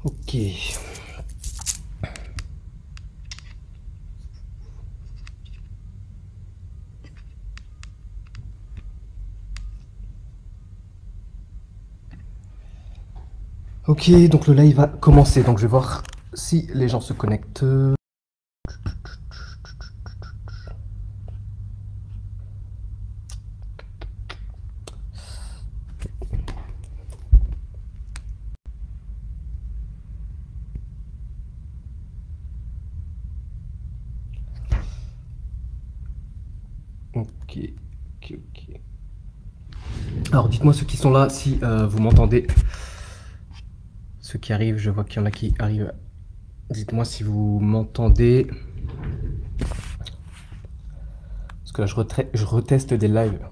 Ok. Ok, donc le live va commencer, donc je vais voir si les gens se connectent. Ok, ok, ok. Alors dites-moi ceux qui sont là, si vous m'entendez. Ceux qui arrivent, je vois qu'il y en a qui arrivent. Dites-moi si vous m'entendez. Parce que là, je reteste des lives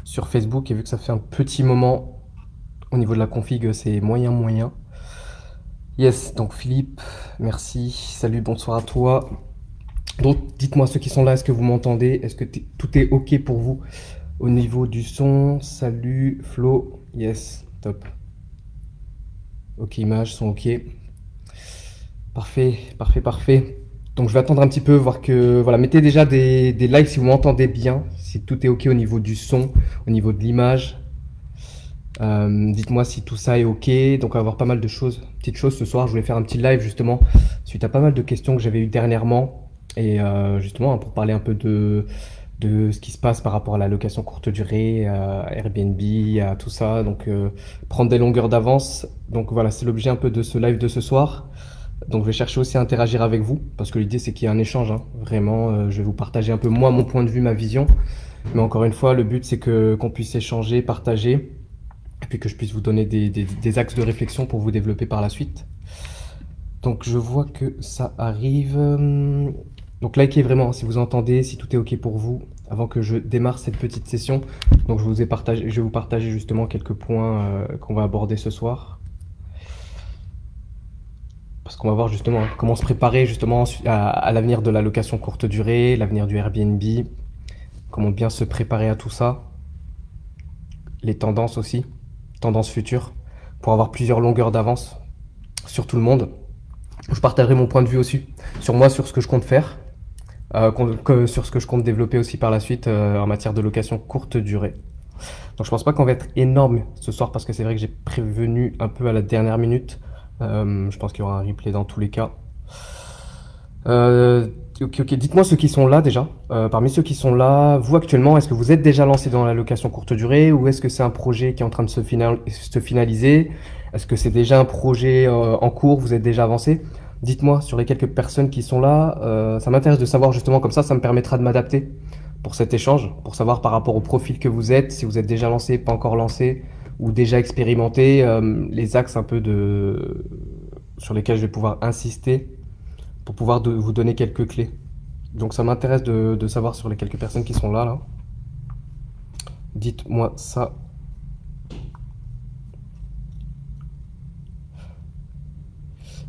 sur Facebook et vu que ça fait un petit moment au niveau de la config, c'est moyen. Yes, donc Philippe, merci. Salut, bonsoir à toi. Donc dites-moi ceux qui sont là, est-ce que vous m'entendez? Est-ce que tout est ok pour vous au niveau du son? Salut, Flo. Yes, top. Ok, images sont ok. Parfait, parfait, parfait. Donc je vais attendre un petit peu, voir que... Voilà, mettez déjà des likes si vous m'entendez bien, si tout est ok au niveau du son, au niveau de l'image. Dites-moi si tout ça est ok. Donc on va avoir pas mal de choses, petites choses ce soir. Je voulais faire un petit live justement, suite à pas mal de questions que j'avais eues dernièrement. Et justement, pour parler un peu de ce qui se passe par rapport à la location courte durée, à Airbnb, à tout ça. Donc prendre des longueurs d'avance. Donc voilà, c'est l'objet un peu de ce live de ce soir. Donc je vais chercher aussi à interagir avec vous, parce que l'idée c'est qu'il y ait un échange, hein. Vraiment, je vais vous partager un peu moi, mon point de vue, ma vision. Mais encore une fois, le but c'est qu'on puisse échanger, partager, et puis que je puisse vous donner des axes de réflexion pour vous développer par la suite. Donc je vois que ça arrive. Donc likez vraiment si vous entendez, si tout est ok pour vous, avant que je démarre cette petite session. Donc je vais vous partager justement quelques points qu'on va aborder ce soir. Parce qu'on va voir justement comment se préparer justement à l'avenir de la location courte durée, l'avenir du Airbnb, comment bien se préparer à tout ça, les tendances aussi, tendances futures, pour avoir plusieurs longueurs d'avance sur tout le monde. Je partagerai mon point de vue aussi sur moi, sur ce que je compte faire, sur ce que je compte développer aussi par la suite en matière de location courte durée. Donc je pense pas qu'on va être énorme ce soir parce que c'est vrai que j'ai prévenu un peu à la dernière minute. Je pense qu'il y aura un replay dans tous les cas. Ok. Dites-moi ceux qui sont là déjà. Parmi ceux qui sont là, vous actuellement, est-ce que vous êtes déjà lancé dans la location courte durée ou est-ce que c'est un projet qui est en train de se finaliser? Est-ce que c'est déjà un projet en cours? Vous êtes déjà avancé? Dites-moi sur les quelques personnes qui sont là. Ça m'intéresse de savoir justement comme ça me permettra de m'adapter pour cet échange, pour savoir par rapport au profil que vous êtes, si vous êtes déjà lancé, pas encore lancé ou déjà expérimenté, les axes un peu sur lesquels je vais pouvoir insister pour pouvoir vous donner quelques clés. Donc ça m'intéresse de savoir sur les quelques personnes qui sont là. Dites-moi ça.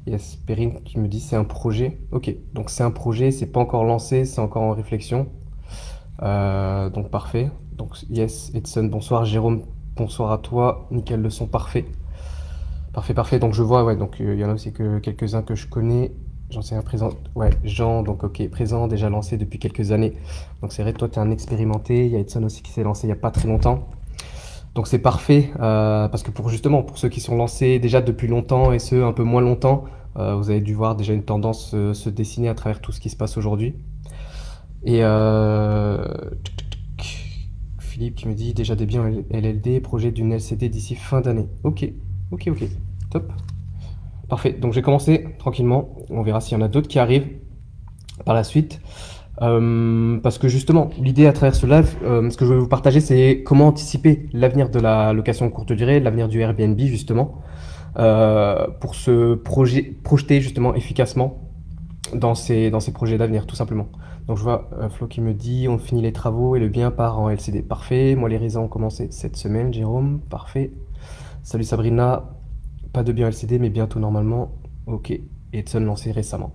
Yes, Perrine qui me dit c'est un projet. Ok, donc c'est un projet, c'est pas encore lancé, c'est encore en réflexion. Donc parfait. Donc yes, Edson, bonsoir. Jérôme, bonsoir à toi. Nickel, le son, parfait. Parfait. Donc je vois, ouais, donc il y en a aussi que quelques-uns que je connais. J'en sais un présent. Ouais, Jean, donc ok, présent, déjà lancé depuis quelques années. Donc c'est vrai, toi tu es un expérimenté. Il y a Edson aussi qui s'est lancé il n'y a pas très longtemps. Donc c'est parfait, parce que pour ceux qui sont lancés déjà depuis longtemps et ceux un peu moins longtemps, vous avez dû voir déjà une tendance se dessiner à travers tout ce qui se passe aujourd'hui. Et Philippe qui me dit déjà des biens LLD, projet d'une LCD d'ici fin d'année. Ok, top. Parfait, donc j'ai commencé tranquillement, on verra s'il y en a d'autres qui arrivent par la suite. Parce que justement, l'idée à travers ce live, ce que je vais vous partager, c'est comment anticiper l'avenir de la location courte durée, l'avenir du Airbnb justement, pour se projeter justement efficacement dans ces projets d'avenir, tout simplement. Donc je vois Flo qui me dit, on finit les travaux et le bien part en LCD. Parfait, moi les raisins ont commencé cette semaine, Jérôme, parfait. Salut Sabrina, pas de bien LCD mais bientôt normalement. Ok, Edson lancé récemment.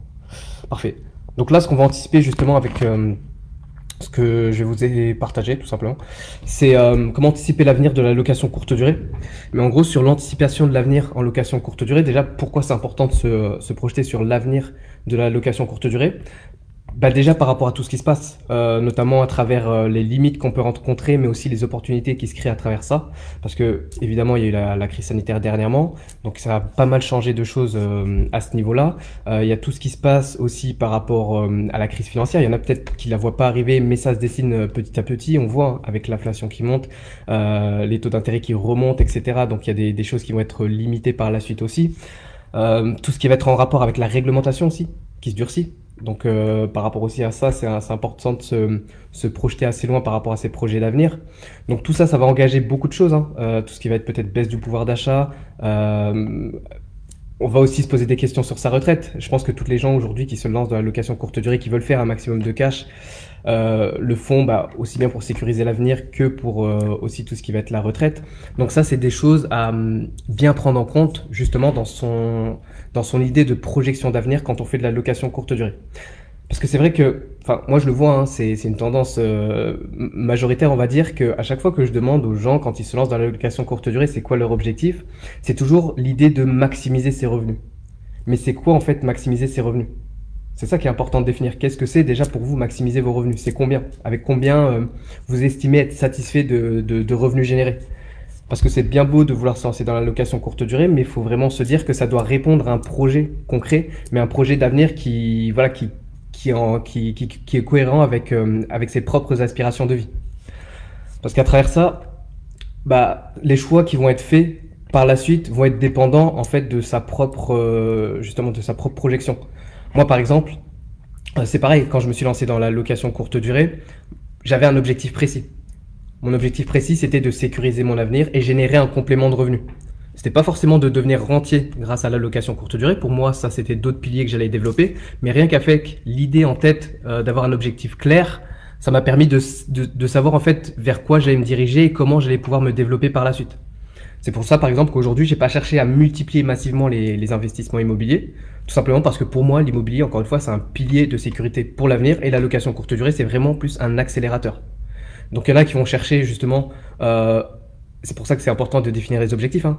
Parfait. Donc là, ce qu'on va anticiper justement avec ce que je vais vous partager tout simplement, c'est comment anticiper l'avenir de la location courte durée. Mais en gros, sur l'anticipation de l'avenir en location courte durée, déjà, pourquoi c'est important de se projeter sur l'avenir de la location courte durée? Bah déjà par rapport à tout ce qui se passe, notamment à travers les limites qu'on peut rencontrer, mais aussi les opportunités qui se créent à travers ça. Parce que évidemment, il y a eu la crise sanitaire dernièrement, donc ça a pas mal changé de choses à ce niveau-là. Il y a tout ce qui se passe aussi par rapport à la crise financière. Il y en a peut-être qui la voient pas arriver, mais ça se dessine petit à petit. On voit hein, avec l'inflation qui monte, les taux d'intérêt qui remontent, etc. Donc il y a des choses qui vont être limitées par la suite aussi. Tout ce qui va être en rapport avec la réglementation aussi, qui se durcit. Donc par rapport aussi à ça, c'est important de se projeter assez loin par rapport à ces projets d'avenir. Donc tout ça, ça va engager beaucoup de choses, hein. Tout ce qui va être peut-être baisse du pouvoir d'achat. On va aussi se poser des questions sur sa retraite. Je pense que tous les gens aujourd'hui qui se lancent dans la location courte durée, qui veulent faire un maximum de cash, le font bah, aussi bien pour sécuriser l'avenir que pour aussi tout ce qui va être la retraite. Donc ça, c'est des choses à bien prendre en compte justement dans son idée de projection d'avenir quand on fait de la location courte durée. Parce que c'est vrai que, enfin, moi je le vois, hein, c'est une tendance majoritaire, on va dire, qu'à chaque fois que je demande aux gens, quand ils se lancent dans la location courte durée, c'est quoi leur objectif, c'est toujours l'idée de maximiser ses revenus. Mais c'est quoi en fait maximiser ses revenus? C'est ça qui est important de définir. Qu'est-ce que c'est déjà pour vous maximiser vos revenus? C'est combien? Avec combien vous estimez être satisfait de revenus générés? Parce que c'est bien beau de vouloir se lancer dans la location courte durée, mais il faut vraiment se dire que ça doit répondre à un projet concret, mais un projet d'avenir qui, voilà, qui est cohérent avec ses propres aspirations de vie. Parce qu'à travers ça, bah, les choix qui vont être faits par la suite vont être dépendants en fait de sa propre, justement, de sa propre projection. Moi, par exemple, c'est pareil, quand je me suis lancé dans la location courte durée, j'avais un objectif précis. Mon objectif précis, c'était de sécuriser mon avenir et générer un complément de revenus. C'était pas forcément de devenir rentier grâce à la location courte durée. Pour moi, ça, c'était d'autres piliers que j'allais développer. Mais rien qu'avec l'idée en tête d'avoir un objectif clair, ça m'a permis de savoir en fait vers quoi j'allais me diriger et comment j'allais pouvoir me développer par la suite. C'est pour ça, par exemple, qu'aujourd'hui, j'ai pas cherché à multiplier massivement les investissements immobiliers. Tout simplement parce que pour moi, l'immobilier, encore une fois, c'est un pilier de sécurité pour l'avenir et la location courte durée, c'est vraiment plus un accélérateur. Donc il y en a qui vont chercher justement, c'est pour ça que c'est important de définir les objectifs, hein,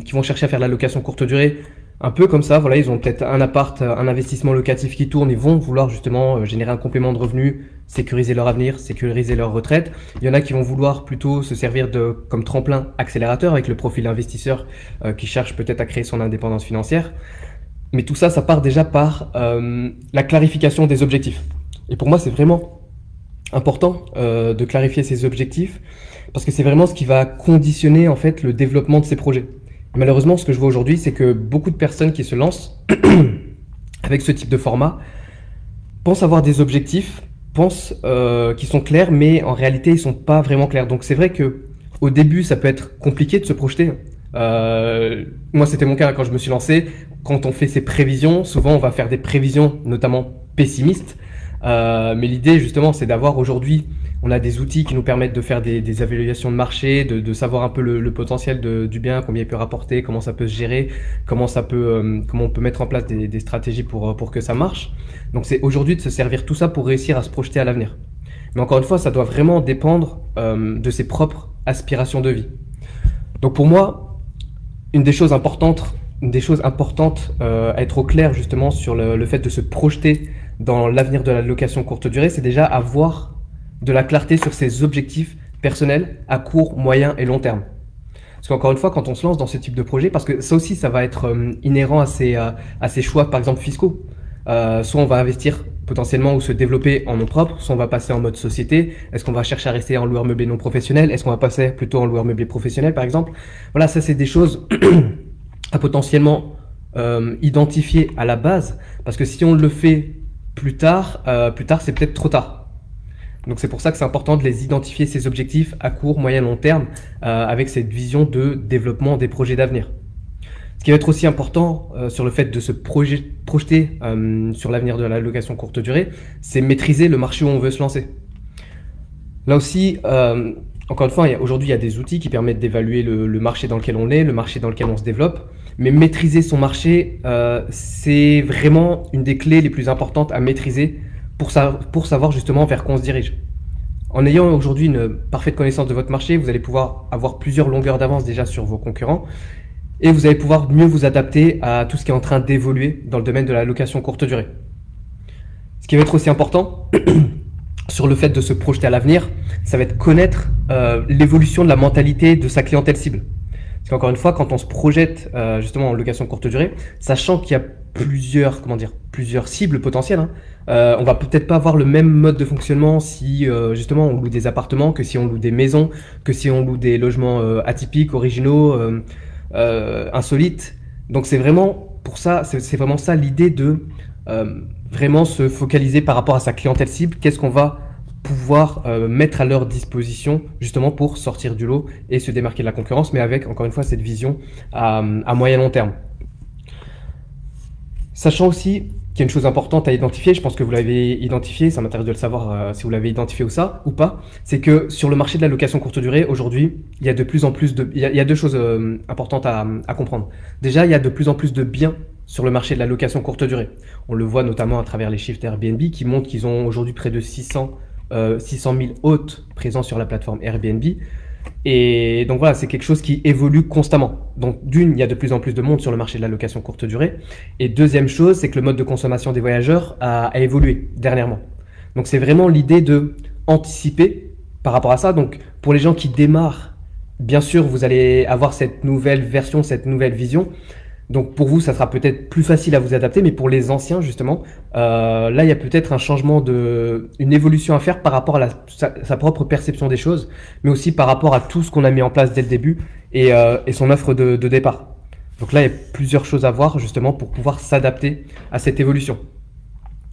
qui vont chercher à faire de la location courte durée, un peu comme ça, voilà, ils ont peut-être un appart, un investissement locatif qui tourne, ils vont vouloir justement générer un complément de revenus, sécuriser leur avenir, sécuriser leur retraite. Il y en a qui vont vouloir plutôt se servir comme tremplin accélérateur avec le profil investisseur qui cherche peut-être à créer son indépendance financière. Mais tout ça, ça part déjà par la clarification des objectifs. Et pour moi, c'est vraiment important de clarifier ses objectifs parce que c'est vraiment ce qui va conditionner en fait le développement de ces projets. Malheureusement, ce que je vois aujourd'hui, c'est que beaucoup de personnes qui se lancent avec ce type de format pensent avoir des objectifs, pensent qu'ils sont clairs, mais en réalité, ils sont pas vraiment clairs. Donc c'est vrai que au début, ça peut être compliqué de se projeter. Moi, c'était mon cas quand je me suis lancé. Quand on fait ses prévisions, souvent on va faire des prévisions, notamment pessimistes. Mais l'idée justement, c'est d'avoir aujourd'hui, on a des outils qui nous permettent de faire des évaluations de marché, de savoir un peu le potentiel du bien, combien il peut rapporter, comment ça peut se gérer, comment on peut mettre en place des stratégies pour que ça marche. Donc c'est aujourd'hui de se servir tout ça pour réussir à se projeter à l'avenir. Mais encore une fois, ça doit vraiment dépendre de ses propres aspirations de vie. Donc pour moi, une des choses importantes à être au clair justement sur le fait de se projeter dans l'avenir de la location courte durée, c'est déjà avoir de la clarté sur ses objectifs personnels à court, moyen et long terme. Parce qu'encore une fois, quand on se lance dans ce type de projet, parce que ça aussi, ça va être inhérent à ses choix, par exemple, fiscaux. Soit on va investir potentiellement ou se développer en nom propre, soit on va passer en mode société. Est-ce qu'on va chercher à rester en loueur meublé non professionnel? Est-ce qu'on va passer plutôt en loueur meublé professionnel, par exemple? Voilà, ça c'est des choses à potentiellement identifier à la base, parce que si on le fait plus tard c'est peut-être trop tard. Donc c'est pour ça que c'est important de les identifier, ces objectifs à court, moyen, long terme, avec cette vision de développement des projets d'avenir. Ce qui va être aussi important sur le fait de se projeter sur l'avenir de la location courte durée, c'est maîtriser le marché où on veut se lancer. Là aussi, encore une fois, aujourd'hui il y a des outils qui permettent d'évaluer le marché dans lequel on est, le marché dans lequel on se développe, mais maîtriser son marché, c'est vraiment une des clés les plus importantes à maîtriser pour savoir justement vers quoi on se dirige. En ayant aujourd'hui une parfaite connaissance de votre marché, vous allez pouvoir avoir plusieurs longueurs d'avance déjà sur vos concurrents et vous allez pouvoir mieux vous adapter à tout ce qui est en train d'évoluer dans le domaine de la location courte durée. Ce qui va être aussi important sur le fait de se projeter à l'avenir, ça va être connaître l'évolution de la mentalité de sa clientèle cible. Parce qu'encore une fois, quand on se projette justement en location courte durée, sachant qu'il y a plusieurs cibles potentielles, on va peut-être pas avoir le même mode de fonctionnement si justement on loue des appartements, que si on loue des maisons, que si on loue des logements atypiques, originaux, insolites. Donc c'est vraiment pour ça, c'est vraiment ça l'idée de vraiment se focaliser par rapport à sa clientèle cible. Qu'est-ce qu'on va pouvoir mettre à leur disposition justement pour sortir du lot et se démarquer de la concurrence, mais avec encore une fois cette vision à moyen long terme. Sachant aussi qu'il y a une chose importante à identifier, je pense que vous l'avez identifié, ça m'intéresse de le savoir si vous l'avez identifié ou pas, c'est que sur le marché de la location courte durée, aujourd'hui, il y a de plus en plus il y a deux choses importantes à comprendre. Déjà, il y a de plus en plus de biens sur le marché de la location courte durée. On le voit notamment à travers les chiffres d'Airbnb qui montrent qu'ils ont aujourd'hui près de 600 000 hôtes présents sur la plateforme Airbnb. Et donc voilà, c'est quelque chose qui évolue constamment. Donc d'une, il y a de plus en plus de monde sur le marché de la location courte durée. Et deuxième chose, c'est que le mode de consommation des voyageurs a évolué dernièrement. Donc c'est vraiment l'idée de anticiper par rapport à ça. Donc pour les gens qui démarrent, bien sûr, vous allez avoir cette nouvelle version, cette nouvelle vision. Donc pour vous, ça sera peut-être plus facile à vous adapter, mais pour les anciens justement, là il y a peut-être un changement une évolution à faire par rapport à sa propre perception des choses, mais aussi par rapport à tout ce qu'on a mis en place dès le début et son offre de départ. Donc là il y a plusieurs choses à voir justement pour pouvoir s'adapter à cette évolution.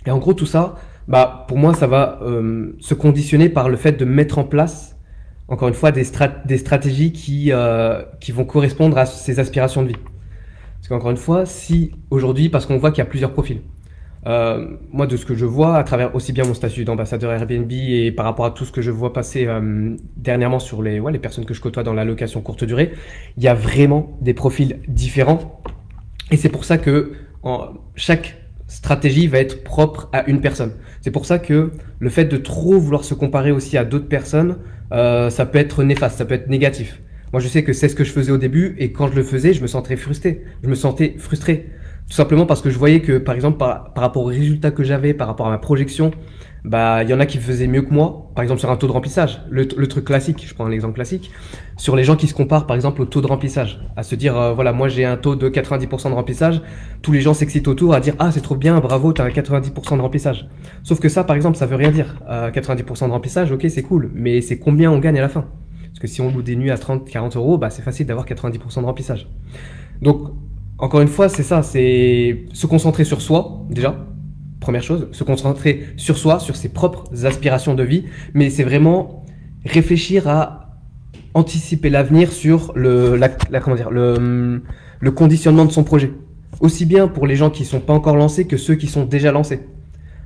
Et en gros tout ça, pour moi ça va se conditionner par le fait de mettre en place, encore une fois, des stratégies qui vont correspondre à ses aspirations de vie. Parce qu'encore une fois, si aujourd'hui, parce qu'on voit qu'il y a plusieurs profils, moi de ce que je vois à travers aussi bien mon statut d'ambassadeur Airbnb et par rapport à tout ce que je vois passer dernièrement sur les personnes que je côtoie dans la location courte durée, il y a vraiment des profils différents et c'est pour ça que chaque stratégie va être propre à une personne. C'est pour ça que le fait de trop vouloir se comparer aussi à d'autres personnes, ça peut être néfaste, ça peut être négatif. Moi, je sais que c'est ce que je faisais au début et quand je le faisais, je me sentais frustré. Tout simplement parce que je voyais que, par exemple, par rapport aux résultats que j'avais, par rapport à ma projection, il y en a qui faisaient mieux que moi. Par exemple, sur un taux de remplissage. Le truc classique, je prends un exemple classique. Sur les gens qui se comparent, par exemple, au taux de remplissage. À se dire, voilà, moi j'ai un taux de 90% de remplissage. Tous les gens s'excitent autour à dire, ah, c'est trop bien, bravo, t'as un 90% de remplissage. Sauf que ça, par exemple, ça veut rien dire. 90% de remplissage, ok, c'est cool. Mais c'est combien on gagne à la fin? Parce que si on loue des nuits à 30-40 euros, c'est facile d'avoir 90% de remplissage. Donc, encore une fois, c'est ça, c'est se concentrer sur soi, déjà, première chose, se concentrer sur soi, sur ses propres aspirations de vie, mais c'est vraiment réfléchir à anticiper l'avenir sur le conditionnement de son projet. Aussi bien pour les gens qui ne sont pas encore lancés que ceux qui sont déjà lancés.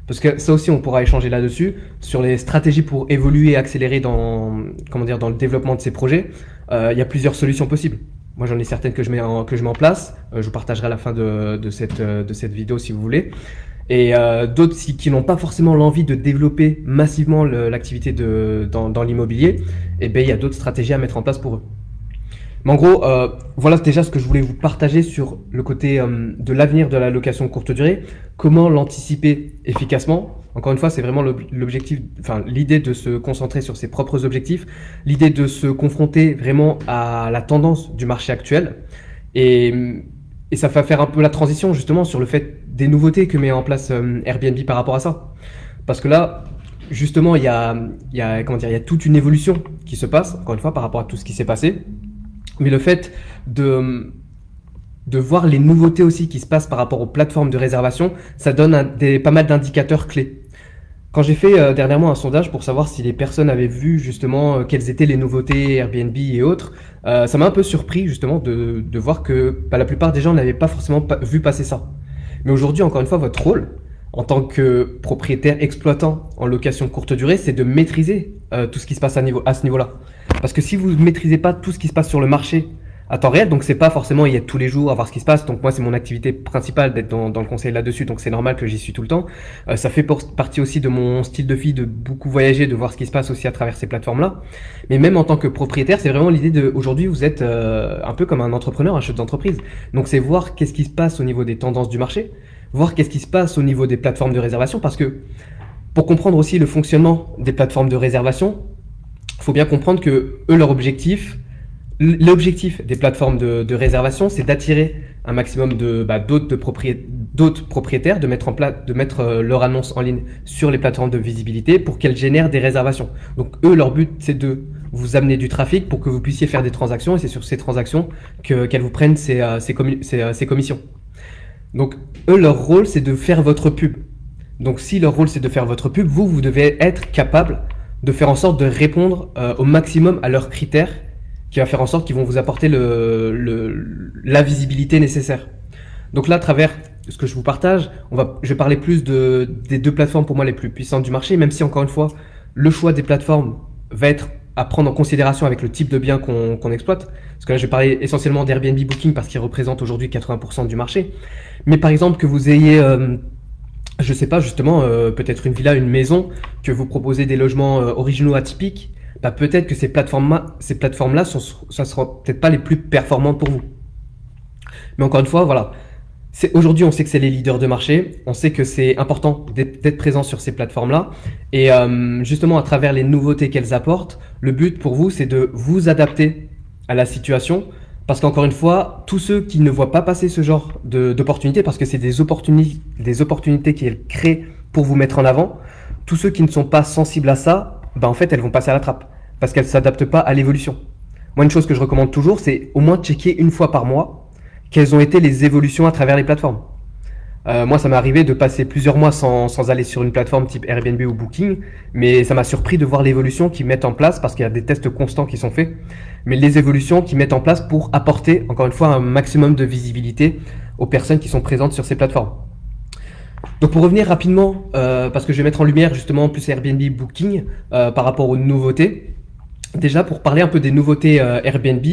Parce que ça aussi, on pourra échanger là-dessus, sur les stratégies pour évoluer et accélérer dans le développement de ces projets. Il y a plusieurs solutions possibles. Moi, j'en ai certaines que je mets en place. Je vous partagerai à la fin de cette vidéo si vous voulez. Et d'autres qui n'ont pas forcément l'envie de développer massivement l'activité dans l'immobilier, il y a d'autres stratégies à mettre en place pour eux. Mais en gros, voilà déjà ce que je voulais vous partager sur le côté de l'avenir de la location courte durée, comment l'anticiper efficacement. Encore une fois, c'est vraiment l'objectif, l'idée de se concentrer sur ses propres objectifs, l'idée de se confronter vraiment à la tendance du marché actuel. Et ça va faire un peu la transition justement sur le fait des nouveautés que met en place Airbnb par rapport à ça. Parce que là, justement, il y a toute une évolution qui se passe, encore une fois, par rapport à tout ce qui s'est passé. Mais le fait de voir les nouveautés aussi qui se passent par rapport aux plateformes de réservation, ça donne pas mal d'indicateurs clés. Quand j'ai fait dernièrement un sondage pour savoir si les personnes avaient vu justement quelles étaient les nouveautés Airbnb et autres, ça m'a un peu surpris justement de voir que la plupart des gens n'avaient pas forcément vu passer ça. Mais aujourd'hui, encore une fois, votre rôle en tant que propriétaire exploitant en location courte durée, c'est de maîtriser tout ce qui se passe à ce niveau-là. Parce que si vous ne maîtrisez pas tout ce qui se passe sur le marché à temps réel. Donc c'est pas forcément y être tous les jours, à voir ce qui se passe. Donc moi c'est mon activité principale d'être dans le conseil là-dessus. Donc c'est normal que j'y suis tout le temps. Ça fait partie aussi de mon style de vie de beaucoup voyager, de voir ce qui se passe aussi à travers ces plateformes-là. Mais même en tant que propriétaire, c'est vraiment l'idée de aujourd'hui vous êtes un peu comme un entrepreneur, un chef d'entreprise. Donc c'est voir qu'est-ce qui se passe au niveau des tendances du marché, voir qu'est-ce qui se passe au niveau des plateformes de réservation, parce que pour comprendre aussi le fonctionnement des plateformes de réservation, il faut bien comprendre que eux, leur objectif, l'objectif des plateformes de réservation, c'est d'attirer un maximum d'autres propriétaires, de mettre leur annonce en ligne sur les plateformes de visibilité pour qu'elles génèrent des réservations. Donc eux, leur but, c'est de vous amener du trafic pour que vous puissiez faire des transactions, et c'est sur ces transactions qu'elles vous prennent ces commissions. Donc eux, leur rôle, c'est de faire votre pub. Donc si leur rôle c'est de faire votre pub, vous devez être capable de faire en sorte de répondre au maximum à leurs critères, qui va faire en sorte qu'ils vont vous apporter la visibilité nécessaire. Donc là, à travers ce que je vous partage, je vais parler plus des deux plateformes pour moi les plus puissantes du marché, même si encore une fois, le choix des plateformes va être à prendre en considération avec le type de bien qu'on exploite. Parce que là, je vais parler essentiellement d'Airbnb Booking parce qu'il représente aujourd'hui 80% du marché. Mais par exemple, que vous ayez je sais pas, justement, peut-être une villa, une maison, que vous proposez des logements originaux atypiques, bah peut-être que ces plateformes-là, ça sera peut-être pas les plus performantes pour vous. Mais encore une fois, voilà. Aujourd'hui, on sait que c'est les leaders de marché, on sait que c'est important d'être présent sur ces plateformes-là. Et justement, à travers les nouveautés qu'elles apportent, le but pour vous, c'est de vous adapter à la situation. Parce qu'encore une fois, tous ceux qui ne voient pas passer ce genre d'opportunités, parce que c'est des opportunités qu'elles créent pour vous mettre en avant, tous ceux qui ne sont pas sensibles à ça, bah en fait, elles vont passer à la trappe. Parce qu'elles ne s'adaptent pas à l'évolution. Moi, une chose que je recommande toujours, c'est au moins checker une fois par mois quelles ont été les évolutions à travers les plateformes. Moi, ça m'est arrivé de passer plusieurs mois sans aller sur une plateforme type Airbnb ou Booking, mais ça m'a surpris de voir l'évolution qu'ils mettent en place parce qu'il y a des tests constants qui sont faits, mais les évolutions qu'ils mettent en place pour apporter, encore une fois, un maximum de visibilité aux personnes qui sont présentes sur ces plateformes. Donc pour revenir rapidement, parce que je vais mettre en lumière justement plus Airbnb Booking par rapport aux nouveautés, déjà pour parler un peu des nouveautés Airbnb,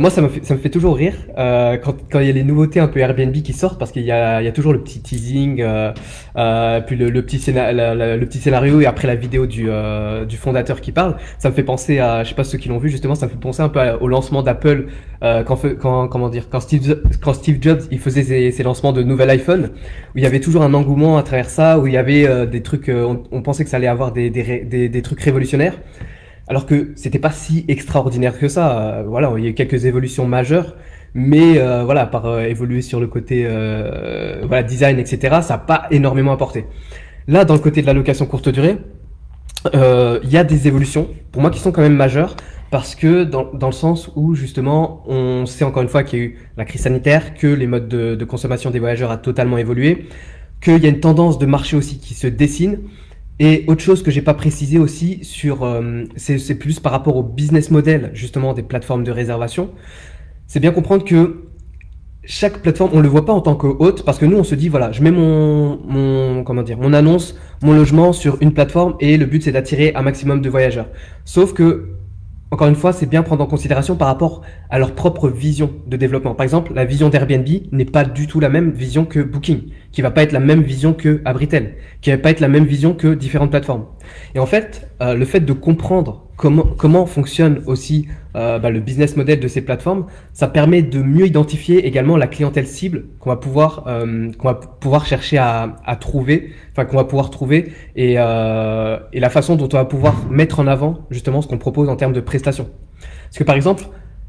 moi, ça me fait toujours rire quand il y a les nouveautés un peu Airbnb qui sortent parce qu'il y a toujours le petit teasing, puis le petit scénario et après la vidéo du fondateur qui parle. Ça me fait penser à, je sais pas ceux qui l'ont vu justement, ça me fait penser un peu au lancement d'Apple quand Steve Jobs il faisait ses lancements de nouvel iPhone où il y avait toujours un engouement à travers ça, où il y avait des trucs, on pensait que ça allait avoir des trucs révolutionnaires. Alors que c'était pas si extraordinaire que ça. Voilà, il y a eu quelques évolutions majeures, mais voilà, par évoluer sur le côté voilà, design, etc., ça n'a pas énormément apporté. Là, dans le côté de la location courte durée, il y a des évolutions, pour moi, qui sont quand même majeures, parce que dans le sens où, justement, on sait encore une fois qu'il y a eu la crise sanitaire, que les modes de consommation des voyageurs a totalement évolué, qu'il y a une tendance de marché aussi qui se dessine. Et autre chose que j'ai pas précisé aussi c'est plus par rapport au business model justement des plateformes de réservation. C'est bien comprendre que chaque plateforme, on le voit pas en tant que hôte parce que nous on se dit voilà, je mets mon annonce, mon logement sur une plateforme et le but c'est d'attirer un maximum de voyageurs. Sauf que encore une fois, c'est bien prendre en considération par rapport à leur propre vision de développement. Par exemple, la vision d'Airbnb n'est pas du tout la même vision que Booking, qui va pas être la même vision que Abritel, qui va pas être la même vision que différentes plateformes. Et en fait, le fait de comprendre comment fonctionne aussi le business model de ces plateformes, ça permet de mieux identifier également la clientèle cible qu'on va pouvoir chercher à trouver, enfin qu'on va pouvoir trouver et la façon dont on va pouvoir mettre en avant justement ce qu'on propose en termes de prestations. Parce que par exemple,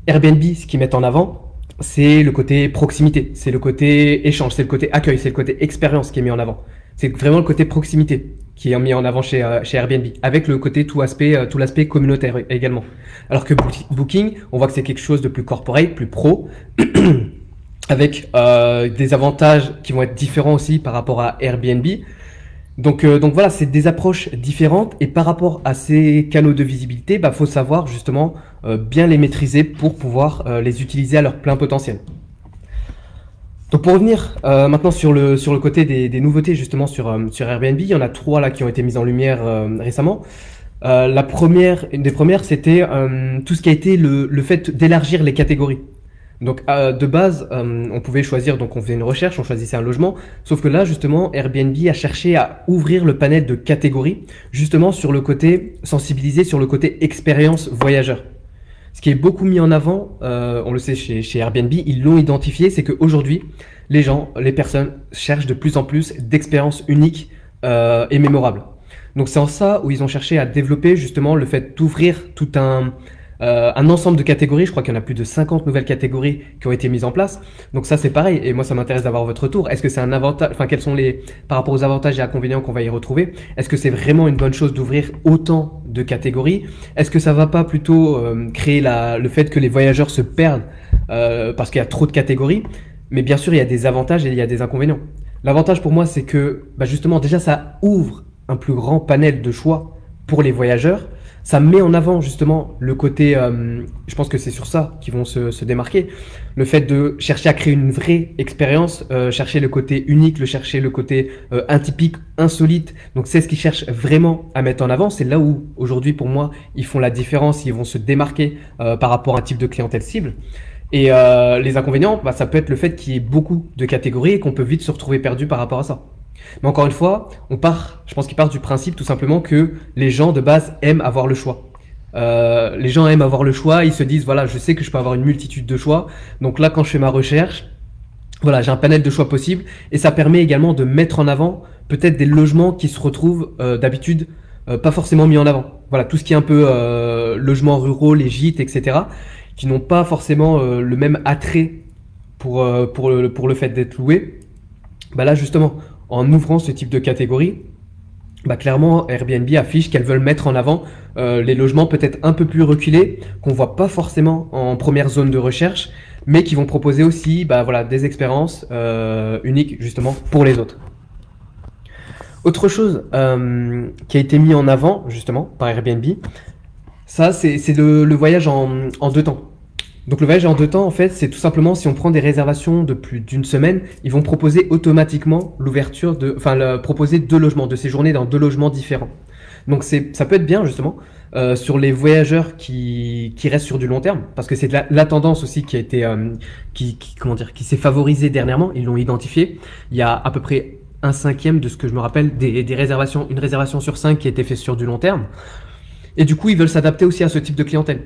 Airbnb, ce qu'ils mettent en avant, c'est le côté proximité, c'est le côté échange, c'est le côté accueil, c'est le côté expérience qui est mis en avant. C'est vraiment le côté proximité qui est mis en avant chez Airbnb, avec le côté tout l'aspect communautaire également. Alors que Booking, on voit que c'est quelque chose de plus corporate, plus pro, avec des avantages qui vont être différents aussi par rapport à Airbnb. Donc voilà, c'est des approches différentes et par rapport à ces canaux de visibilité, faut savoir justement bien les maîtriser pour pouvoir les utiliser à leur plein potentiel. Donc pour revenir maintenant sur le côté des nouveautés justement sur Airbnb, il y en a 3 là qui ont été mises en lumière récemment. Une des premières, c'était tout ce qui a été le fait d'élargir les catégories. Donc de base, on pouvait choisir, donc on faisait une recherche, on choisissait un logement, sauf que là justement, Airbnb a cherché à ouvrir le panel de catégories, justement sur le côté sensibilisé, sur le côté expérience voyageur. Ce qui est beaucoup mis en avant, on le sait chez Airbnb, ils l'ont identifié, c'est qu'aujourd'hui, les gens, les personnes cherchent de plus en plus d'expériences uniques et mémorables. Donc c'est en ça où ils ont cherché à développer justement le fait d'ouvrir tout un ensemble de catégories. Je crois qu'il y en a plus de 50 nouvelles catégories qui ont été mises en place. Donc ça c'est pareil, et moi ça m'intéresse d'avoir votre retour. Est-ce que c'est un avantage, enfin quels sont par rapport aux avantages et inconvénients qu'on va y retrouver, est-ce que c'est vraiment une bonne chose d'ouvrir autant de catégories? Est-ce que ça va pas plutôt créer le fait que les voyageurs se perdent parce qu'il y a trop de catégories? Mais bien sûr il y a des avantages et il y a des inconvénients. L'avantage pour moi c'est que justement déjà ça ouvre un plus grand panel de choix pour les voyageurs. Ça met en avant justement le côté, je pense que c'est sur ça qu'ils vont se démarquer, le fait de chercher à créer une vraie expérience, chercher le côté unique, chercher le côté atypique, insolite. Donc c'est ce qu'ils cherchent vraiment à mettre en avant. C'est là où aujourd'hui pour moi ils font la différence, ils vont se démarquer par rapport à un type de clientèle cible. Et les inconvénients, ça peut être le fait qu'il y ait beaucoup de catégories et qu'on peut vite se retrouver perdu par rapport à ça. Mais encore une fois, je pense qu'ils partent du principe tout simplement que les gens de base aiment avoir le choix. Les gens aiment avoir le choix, ils se disent voilà, je sais que je peux avoir une multitude de choix. Donc là, quand je fais ma recherche, voilà, j'ai un panel de choix possibles et ça permet également de mettre en avant peut-être des logements qui se retrouvent d'habitude pas forcément mis en avant. Voilà, tout ce qui est un peu logements ruraux, les gîtes, etc., qui n'ont pas forcément le même attrait pour le fait d'être loués. Là justement, en ouvrant ce type de catégorie, clairement Airbnb affiche qu'elles veulent mettre en avant les logements peut-être un peu plus reculés, qu'on voit pas forcément en première zone de recherche, mais qui vont proposer aussi voilà, des expériences uniques justement pour les autres. Autre chose qui a été mis en avant justement par Airbnb, ça c'est le voyage en deux temps. Donc le voyage en deux temps, en fait, c'est tout simplement si on prend des réservations de plus d'une semaine, ils vont proposer automatiquement proposer 2 logements, de séjourner dans 2 logements différents. Donc ça peut être bien justement sur les voyageurs qui restent sur du long terme, parce que c'est la tendance aussi qui a été qui s'est favorisée dernièrement. Ils l'ont identifié. Il y a à peu près 1/5 de ce que je me rappelle des réservations, une réservation sur 5 qui a été faite sur du long terme. Et du coup, ils veulent s'adapter aussi à ce type de clientèle.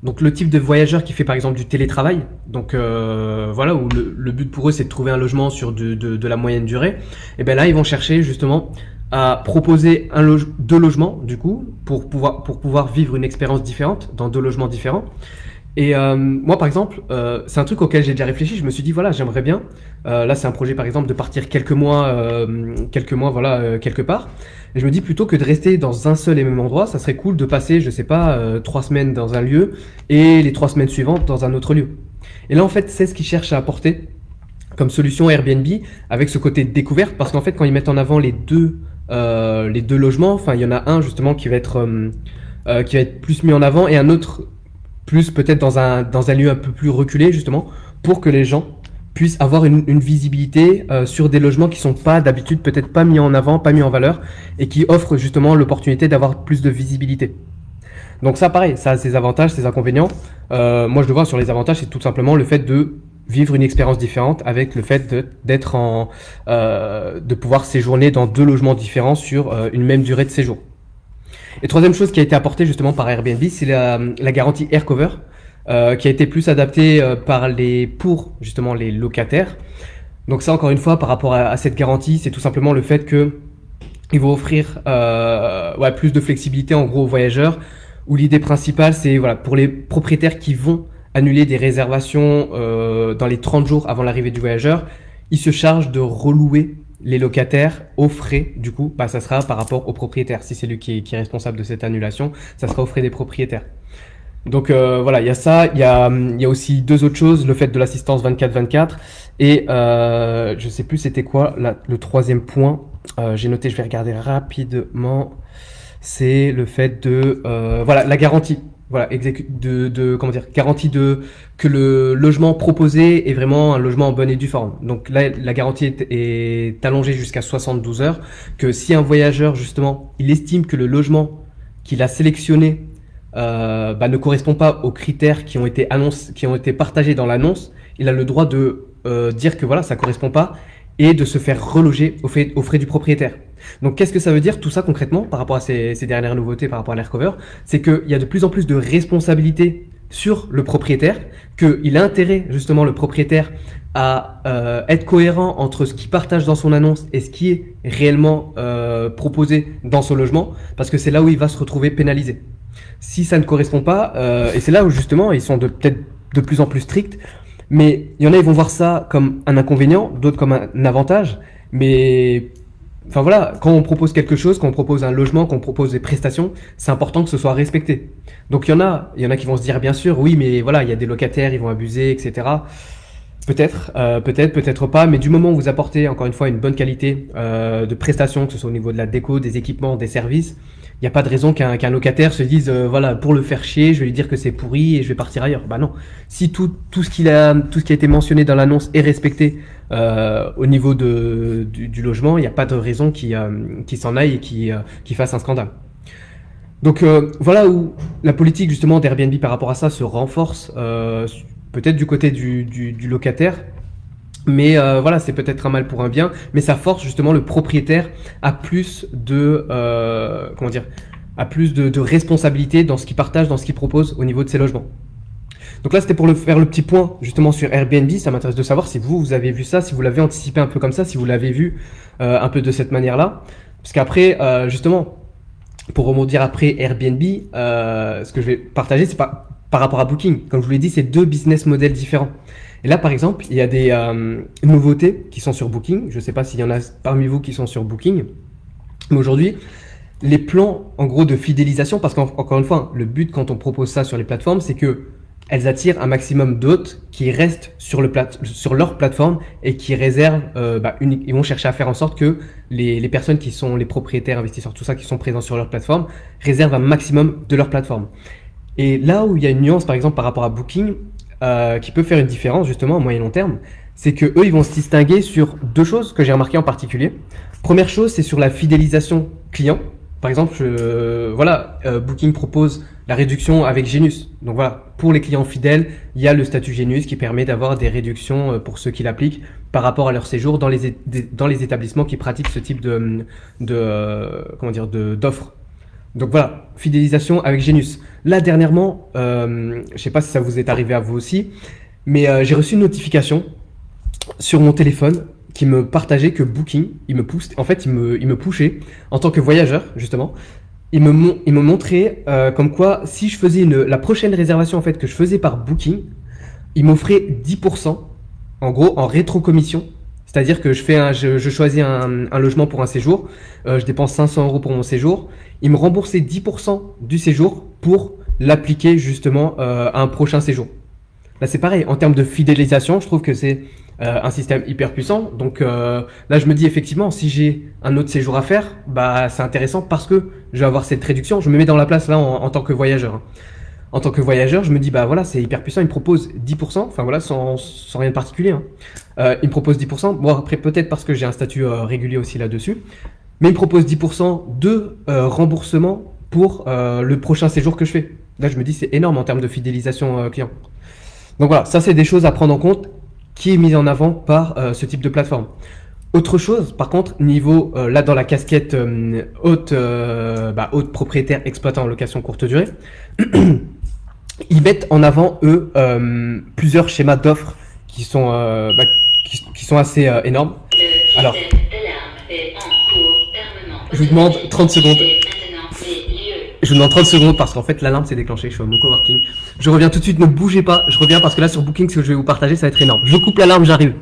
Donc le type de voyageur qui fait par exemple du télétravail, donc voilà, où le but pour eux c'est de trouver un logement sur de la moyenne durée, et bien là ils vont chercher justement à proposer 2 logements du coup pour pouvoir vivre une expérience différente dans 2 logements différents. Et moi par exemple, c'est un truc auquel j'ai déjà réfléchi, je me suis dit voilà, j'aimerais bien, là c'est un projet par exemple de partir quelques mois voilà, quelque part. Et je me dis plutôt que de rester dans un seul et même endroit, ça serait cool de passer, je sais pas, 3 semaines dans un lieu et les 3 semaines suivantes dans un autre lieu. Et là en fait c'est ce qu'ils cherchent à apporter comme solution Airbnb avec ce côté découverte, parce qu'en fait quand ils mettent en avant les deux logements, enfin il y en a un justement qui va être plus mis en avant et un autre plus peut-être dans un lieu un peu plus reculé justement pour que les gens puissent avoir une visibilité sur des logements qui sont pas d'habitude peut-être pas mis en avant, pas mis en valeur et qui offrent justement l'opportunité d'avoir plus de visibilité. Donc ça pareil, ça a ses avantages, ses inconvénients. Moi je le vois sur les avantages, c'est tout simplement le fait de vivre une expérience différente avec le fait de pouvoir séjourner dans 2 logements différents sur une même durée de séjour. Et troisième chose qui a été apportée justement par Airbnb, c'est la garantie AirCover, qui a été plus adaptée pour justement les locataires. Donc ça encore une fois par rapport à cette garantie, c'est tout simplement le fait que ils vont offrir plus de flexibilité en gros aux voyageurs, où l'idée principale c'est voilà, pour les propriétaires qui vont annuler des réservations dans les 30 jours avant l'arrivée du voyageur, ils se chargent de relouer les locataires aux frais. Du coup ça sera par rapport aux propriétaires. Si c'est lui qui est responsable de cette annulation, ça sera aux frais des propriétaires. Donc voilà, il y a ça, il y a aussi 2 autres choses, le fait de l'assistance 24/24 et je sais plus c'était quoi le 3e point, j'ai noté, je vais regarder rapidement, c'est le fait de voilà, la garantie, voilà, garantie que le logement proposé est vraiment un logement en bonne et due forme. Donc là la garantie est allongée jusqu'à 72 heures, que si un voyageur justement il estime que le logement qu'il a sélectionné ne correspond pas aux critères qui ont été partagés dans l'annonce, il a le droit de dire que voilà, ça correspond pas et de se faire reloger aux frais du propriétaire. Donc qu'est-ce que ça veut dire tout ça concrètement par rapport à ces dernières nouveautés par rapport à l'Aircover? C'est qu'il y a de plus en plus de responsabilités sur le propriétaire, qu'il a intérêt justement le propriétaire à être cohérent entre ce qu'il partage dans son annonce et ce qui est réellement proposé dans son logement, parce que c'est là où il va se retrouver pénalisé. Si ça ne correspond pas, et c'est là où justement ils sont peut-être de plus en plus stricts, mais il y en a, ils vont voir ça comme un inconvénient, d'autres comme un avantage, mais enfin voilà, quand on propose quelque chose, quand on propose un logement, quand on propose des prestations, c'est important que ce soit respecté. Donc il y en a qui vont se dire bien sûr, oui, mais voilà, il y a des locataires, ils vont abuser, etc. Peut-être pas, mais du moment où vous apportez encore une fois une bonne qualité de prestations, que ce soit au niveau de la déco, des équipements, des services, il n'y a pas de raison qu'un locataire se dise voilà, pour le faire chier, je vais lui dire que c'est pourri et je vais partir ailleurs. Bah non, si tout ce qui a été mentionné dans l'annonce est respecté au niveau du logement, il n'y a pas de raison qu'il s'en aille et qu'il fasse un scandale. Donc voilà où la politique justement d'Airbnb par rapport à ça se renforce, peut-être du côté du locataire, mais voilà, c'est peut-être un mal pour un bien, mais ça force justement le propriétaire à plus de responsabilité dans ce qu'il partage, dans ce qu'il propose au niveau de ses logements. Donc là, c'était pour faire le petit point justement sur Airbnb. Ça m'intéresse de savoir si vous avez vu ça, si vous l'avez anticipé un peu comme ça, si vous l'avez vu un peu de cette manière-là. Parce qu'après, justement, pour rebondir après Airbnb, ce que je vais partager, c'est pas par rapport à Booking. Comme je vous l'ai dit, c'est deux business models différents. Et là, par exemple, il y a des nouveautés qui sont sur Booking. Je ne sais pas s'il y en a parmi vous qui sont sur Booking. Mais aujourd'hui, les plans, en gros, de fidélisation, parce qu'encore une fois, le but quand on propose ça sur les plateformes, c'est que elles attirent un maximum d'hôtes qui restent sur leur plateforme et qui réservent, ils vont chercher à faire en sorte que les personnes qui sont les propriétaires, investisseurs, tout ça, qui sont présents sur leur plateforme, réservent un maximum de leur plateforme. Et là où il y a une nuance, par exemple, par rapport à Booking, qui peut faire une différence justement à moyen long terme, c'est que eux, ils vont se distinguer sur deux choses que j'ai remarqué en particulier. Première chose, c'est sur la fidélisation client. Par exemple, Booking propose la réduction avec Genius. Donc voilà, pour les clients fidèles, il y a le statut Genius qui permet d'avoir des réductions pour ceux qui l'appliquent par rapport à leur séjour dans les établissements qui pratiquent ce type d'offres. Donc voilà, fidélisation avec Genius. Là, dernièrement, je sais pas si ça vous est arrivé à vous aussi, mais j'ai reçu une notification sur mon téléphone qui me partageait que Booking, il me pushait en tant que voyageur, justement. Il me montrait comme quoi, si je faisais la prochaine réservation en fait que je faisais par Booking, il m'offrait 10%, en gros, en rétrocommission. C'est-à-dire que je choisis un logement pour un séjour, je dépense 500 € pour mon séjour, il me remboursait 10% du séjour pour l'appliquer justement à un prochain séjour. Là c'est pareil, en termes de fidélisation, je trouve que c'est un système hyper puissant. Donc là je me dis effectivement, si j'ai un autre séjour à faire, bah c'est intéressant parce que je vais avoir cette réduction. Je me mets dans la place là en tant que voyageur. En tant que voyageur, je me dis, bah voilà, c'est hyper puissant, il me propose 10%, enfin voilà, sans rien de particulier. Il me propose 10%, bon après peut-être parce que j'ai un statut régulier aussi là-dessus, mais il me propose 10% de remboursement pour le prochain séjour que je fais. Là, je me dis, c'est énorme en termes de fidélisation client. Donc voilà, ça c'est des choses à prendre en compte qui est mis en avant par ce type de plateforme. Autre chose, par contre, niveau, là dans la casquette haute propriétaire exploitant en location courte durée, ils mettent en avant, eux, plusieurs schémas d'offres qui sont assez énormes. Alors, je vous demande 30 secondes. Je vous demande 30 secondes parce qu'en fait, l'alarme s'est déclenchée. Je suis à mon coworking. Je reviens tout de suite, ne bougez pas. Je reviens parce que là, sur Booking, ce que je vais vous partager, ça va être énorme. Je coupe l'alarme, j'arrive.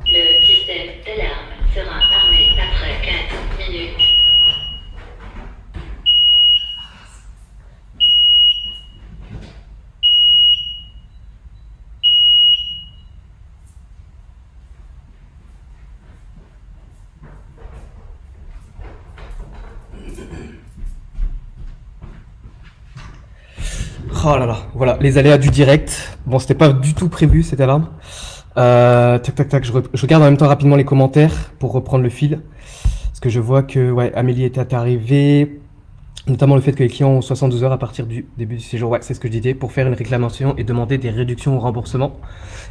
Le système d'alarme sera armé après 4 minutes. Oh là là, voilà, les aléas du direct. Bon, c'était pas du tout prévu cette alarme. Tac, je regarde en même temps rapidement les commentaires pour reprendre le fil. Parce que je vois que, ouais, Amélie était arrivée. Notamment le fait que les clients ont 72 heures à partir du début du séjour. Ouais, c'est ce que je disais, pour faire une réclamation et demander des réductions au remboursement.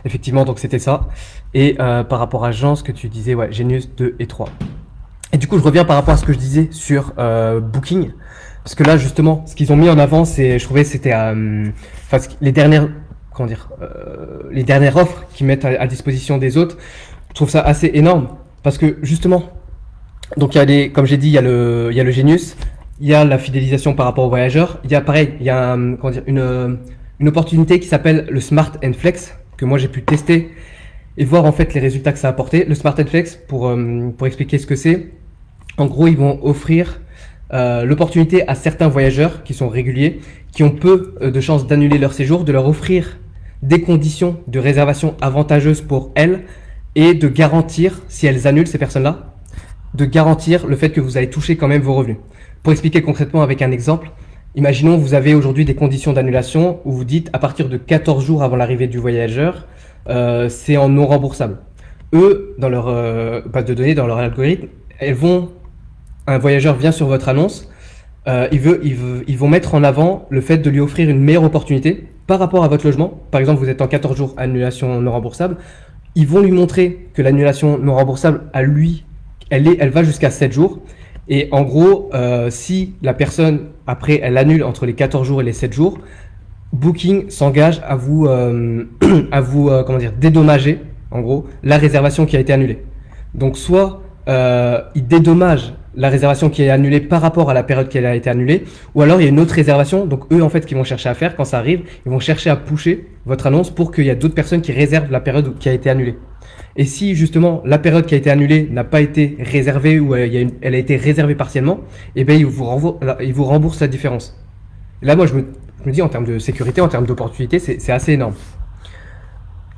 Effectivement, donc c'était ça. Et par rapport à Jean, ce que tu disais, ouais, Genius 2 et 3. Et du coup, je reviens par rapport à ce que je disais sur Booking. Parce que là, justement, ce qu'ils ont mis en avant, c'est, je trouvais, c'était les dernières, comment dire, les dernières offres qu'ils mettent à disposition des autres. Je trouve ça assez énorme. Parce que justement, donc il y a des, comme j'ai dit, il y a le Genius. Il y a la fidélisation par rapport aux voyageurs. Il y a pareil, il y a comment dire, une opportunité qui s'appelle le Smart & Flex, que moi j'ai pu tester et voir en fait les résultats que ça a apporté. Le Smart & Flex, pour expliquer ce que c'est, en gros ils vont offrir l'opportunité à certains voyageurs qui sont réguliers, qui ont peu de chances d'annuler leur séjour, de leur offrir des conditions de réservation avantageuses pour elles et de garantir, si elles annulent ces personnes-là, de garantir le fait que vous allez toucher quand même vos revenus. Pour expliquer concrètement avec un exemple, imaginons vous avez aujourd'hui des conditions d'annulation où vous dites à partir de 14 jours avant l'arrivée du voyageur, c'est en non remboursable. Eux, dans leur base de données, dans leur algorithme, un voyageur vient sur votre annonce, ils vont mettre en avant le fait de lui offrir une meilleure opportunité par rapport à votre logement. Par exemple, vous êtes en 14 jours annulation non remboursable, ils vont lui montrer que l'annulation non remboursable, à lui, elle va jusqu'à 7 jours. Et en gros, si la personne, après, elle annule entre les 14 jours et les 7 jours, Booking s'engage à vous, comment dire, dédommager, en gros, la réservation qui a été annulée. Donc, soit il dédommage la réservation qui est annulée par rapport à la période qui a été annulée, ou alors il y a une autre réservation. Donc, eux, en fait, ce qu'ils vont chercher à faire, quand ça arrive, ils vont chercher à pusher votre annonce pour qu'il y ait d'autres personnes qui réservent la période qui a été annulée. Et si justement la période qui a été annulée n'a pas été réservée ou elle a été réservée partiellement, eh bien ils vous remboursent la différence. Et là, moi, je me dis en termes de sécurité, en termes d'opportunité, c'est assez énorme.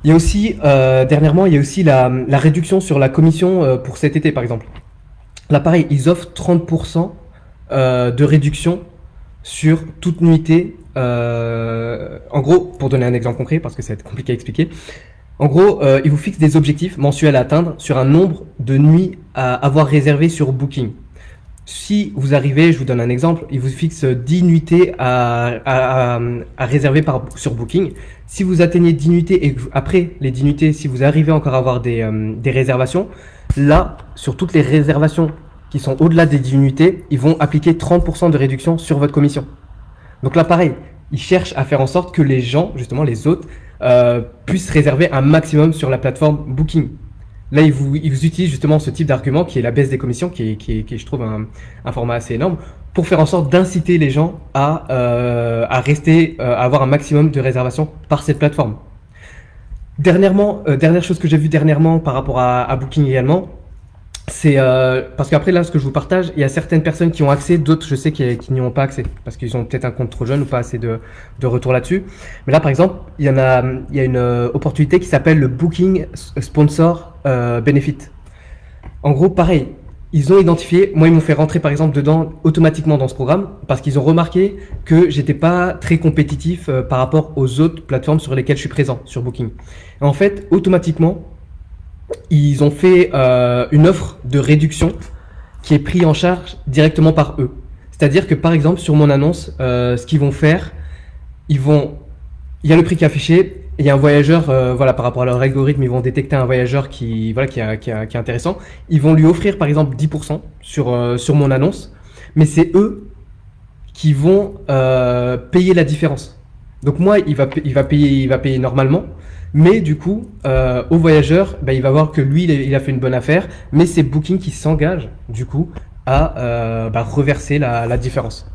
Il y a aussi, dernièrement, il y a aussi la réduction sur la commission pour cet été, par exemple. Là, pareil, ils offrent 30% de réduction sur toute nuitée. En gros, pour donner un exemple concret, parce que ça va être compliqué à expliquer, en gros, ils vous fixent des objectifs mensuels à atteindre sur un nombre de nuits à avoir réservé sur Booking. Si vous arrivez, je vous donne un exemple, ils vous fixent 10 nuitées à réserver sur Booking. Si vous atteignez 10 nuitées et après les 10 nuitées, si vous arrivez encore à avoir des réservations, là, sur toutes les réservations qui sont au-delà des 10 nuitées, ils vont appliquer 30% de réduction sur votre commission. Donc là, pareil, ils cherchent à faire en sorte que les gens, justement les autres, puissent réserver un maximum sur la plateforme Booking. Là, ils vous utilisent justement ce type d'argument qui est la baisse des commissions, qui est je trouve, un format assez énorme, pour faire en sorte d'inciter les gens à rester, à avoir un maximum de réservations par cette plateforme. Dernièrement, dernière chose que j'ai vue dernièrement par rapport à Booking également, c'est parce qu'après là, ce que je vous partage, il y a certaines personnes qui ont accès, d'autres je sais qui n'y ont pas accès parce qu'ils ont peut-être un compte trop jeune ou pas assez de retour là-dessus. Mais là, par exemple, il y a une opportunité qui s'appelle le Booking Sponsor Benefit. En gros, pareil, ils ont identifié, moi ils m'ont fait rentrer par exemple dedans automatiquement dans ce programme parce qu'ils ont remarqué que j'étais pas très compétitif par rapport aux autres plateformes sur lesquelles je suis présent sur Booking. Et en fait, automatiquement, ils ont fait une offre de réduction qui est prise en charge directement par eux. C'est-à-dire que par exemple sur mon annonce, ce qu'ils vont faire, il y a le prix qui est affiché, et il y a un voyageur, voilà, par rapport à leur algorithme, ils vont détecter un voyageur qui est intéressant. Ils vont lui offrir par exemple 10% sur mon annonce, mais c'est eux qui vont payer la différence. Donc moi, il va payer normalement. Mais du coup, au voyageur, il va voir que lui, il a fait une bonne affaire, mais c'est Booking qui s'engage, du coup, à reverser la différence.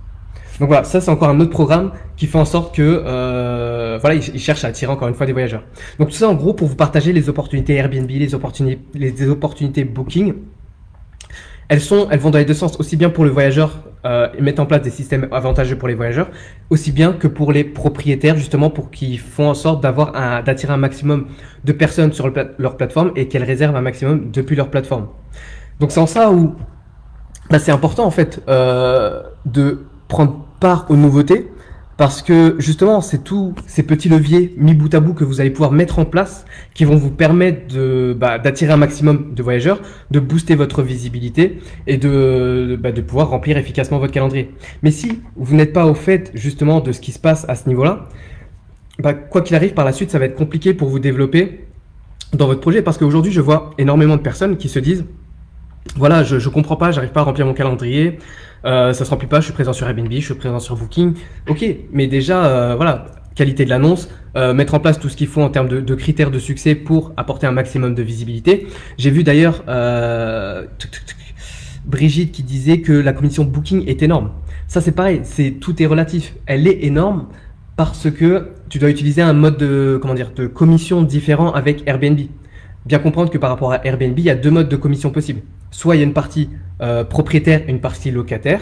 Donc voilà, ça c'est encore un autre programme qui fait en sorte que, voilà, il cherche à attirer encore une fois des voyageurs. Donc tout ça, en gros, pour vous partager les opportunités Airbnb, les opportunités Booking. Elles vont dans les deux sens, aussi bien pour le voyageur, mettre en place des systèmes avantageux pour les voyageurs, aussi bien que pour les propriétaires, justement, pour qu'ils font en sorte d'attirer un maximum de personnes sur leur plateforme et qu'elles réservent un maximum depuis leur plateforme. Donc c'est en ça où c'est important en fait de prendre part aux nouveautés, Parce que justement, c'est tous ces petits leviers mis bout à bout que vous allez pouvoir mettre en place qui vont vous permettre d'attirer un maximum de voyageurs, de booster votre visibilité et de pouvoir remplir efficacement votre calendrier. Mais si vous n'êtes pas au fait justement de ce qui se passe à ce niveau-là, quoi qu'il arrive par la suite, ça va être compliqué pour vous développer dans votre projet. Parce qu'aujourd'hui, je vois énormément de personnes qui se disent voilà, je comprends pas, j'arrive pas à remplir mon calendrier, ça se remplit pas, je suis présent sur Airbnb, je suis présent sur Booking. Ok, mais déjà, voilà, qualité de l'annonce, mettre en place tout ce qu'il faut en termes de critères de succès pour apporter un maximum de visibilité. J'ai vu d'ailleurs Brigitte qui disait que la commission Booking est énorme. Ça c'est pareil, tout est relatif. Elle est énorme parce que tu dois utiliser un mode de commission différent avec Airbnb. Bien comprendre que par rapport à Airbnb, il y a deux modes de commission possibles. Soit il y a une partie propriétaire et une partie locataire.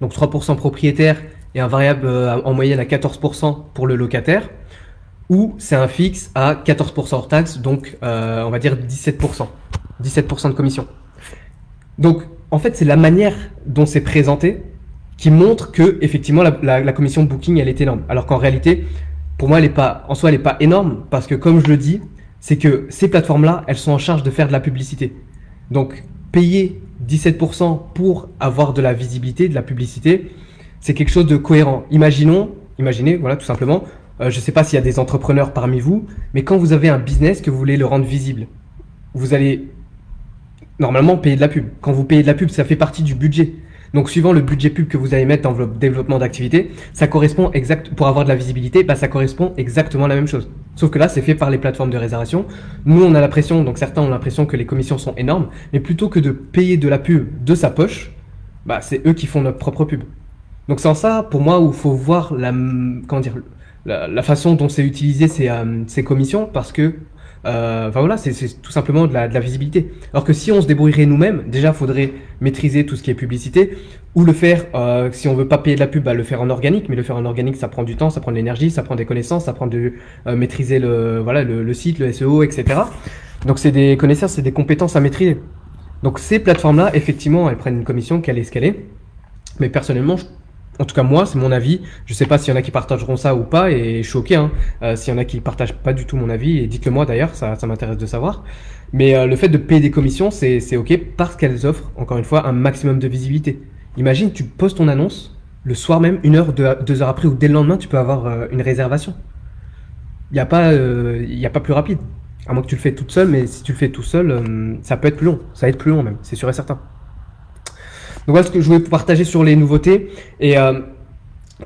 Donc 3% propriétaire et un variable en moyenne à 14% pour le locataire. Ou c'est un fixe à 14% hors taxe, donc on va dire 17%. 17% de commission. Donc en fait, c'est la manière dont c'est présenté qui montre que effectivement la commission Booking, elle est énorme. Alors qu'en réalité, pour moi, elle n'est pas énorme parce que comme je le dis, c'est que ces plateformes-là, elles sont en charge de faire de la publicité. Donc, payer 17% pour avoir de la visibilité, de la publicité, c'est quelque chose de cohérent. Imaginez, voilà, tout simplement, je ne sais pas s'il y a des entrepreneurs parmi vous, mais quand vous avez un business que vous voulez le rendre visible, vous allez normalement payer de la pub. Quand vous payez de la pub, ça fait partie du budget. Donc, suivant le budget pub que vous allez mettre dans votre développement d'activité, ça correspond pour avoir de la visibilité, ça correspond exactement à la même chose. Sauf que là, c'est fait par les plateformes de réservation. Nous, on a l'impression, donc certains ont l'impression que les commissions sont énormes, mais plutôt que de payer de la pub de sa poche, c'est eux qui font notre propre pub. Donc, c'est en ça, pour moi, où il faut voir la façon dont c'est utilisé ces commissions, parce que voilà, c'est tout simplement de la visibilité. Alors que si on se débrouillerait nous-mêmes, déjà, il faudrait maîtriser tout ce qui est publicité, ou le faire, si on veut pas payer de la pub, le faire en organique. Mais le faire en organique, ça prend du temps, ça prend de l'énergie, ça prend des connaissances, ça prend de maîtriser le site, le SEO, etc. Donc c'est des connaissances, c'est des compétences à maîtriser. Donc ces plateformes-là, effectivement, elles prennent une commission qu'elle est scalée. Mais personnellement, en tout cas, moi, c'est mon avis. Je sais pas s'il y en a qui partageront ça ou pas, et je suis ok. S'il y en a qui partagent pas du tout mon avis, et dites-le moi d'ailleurs, ça m'intéresse de savoir. Mais le fait de payer des commissions, c'est ok parce qu'elles offrent, encore une fois, un maximum de visibilité. Imagine, tu postes ton annonce, le soir même, 1 heure, 2 heures après ou dès le lendemain, tu peux avoir une réservation. Il n'y a pas plus rapide. À moins que tu le fais toute seule, mais si tu le fais tout seul, ça peut être plus long. Ça va être plus long même, c'est sûr et certain. Donc voilà ce que je voulais partager sur les nouveautés. Et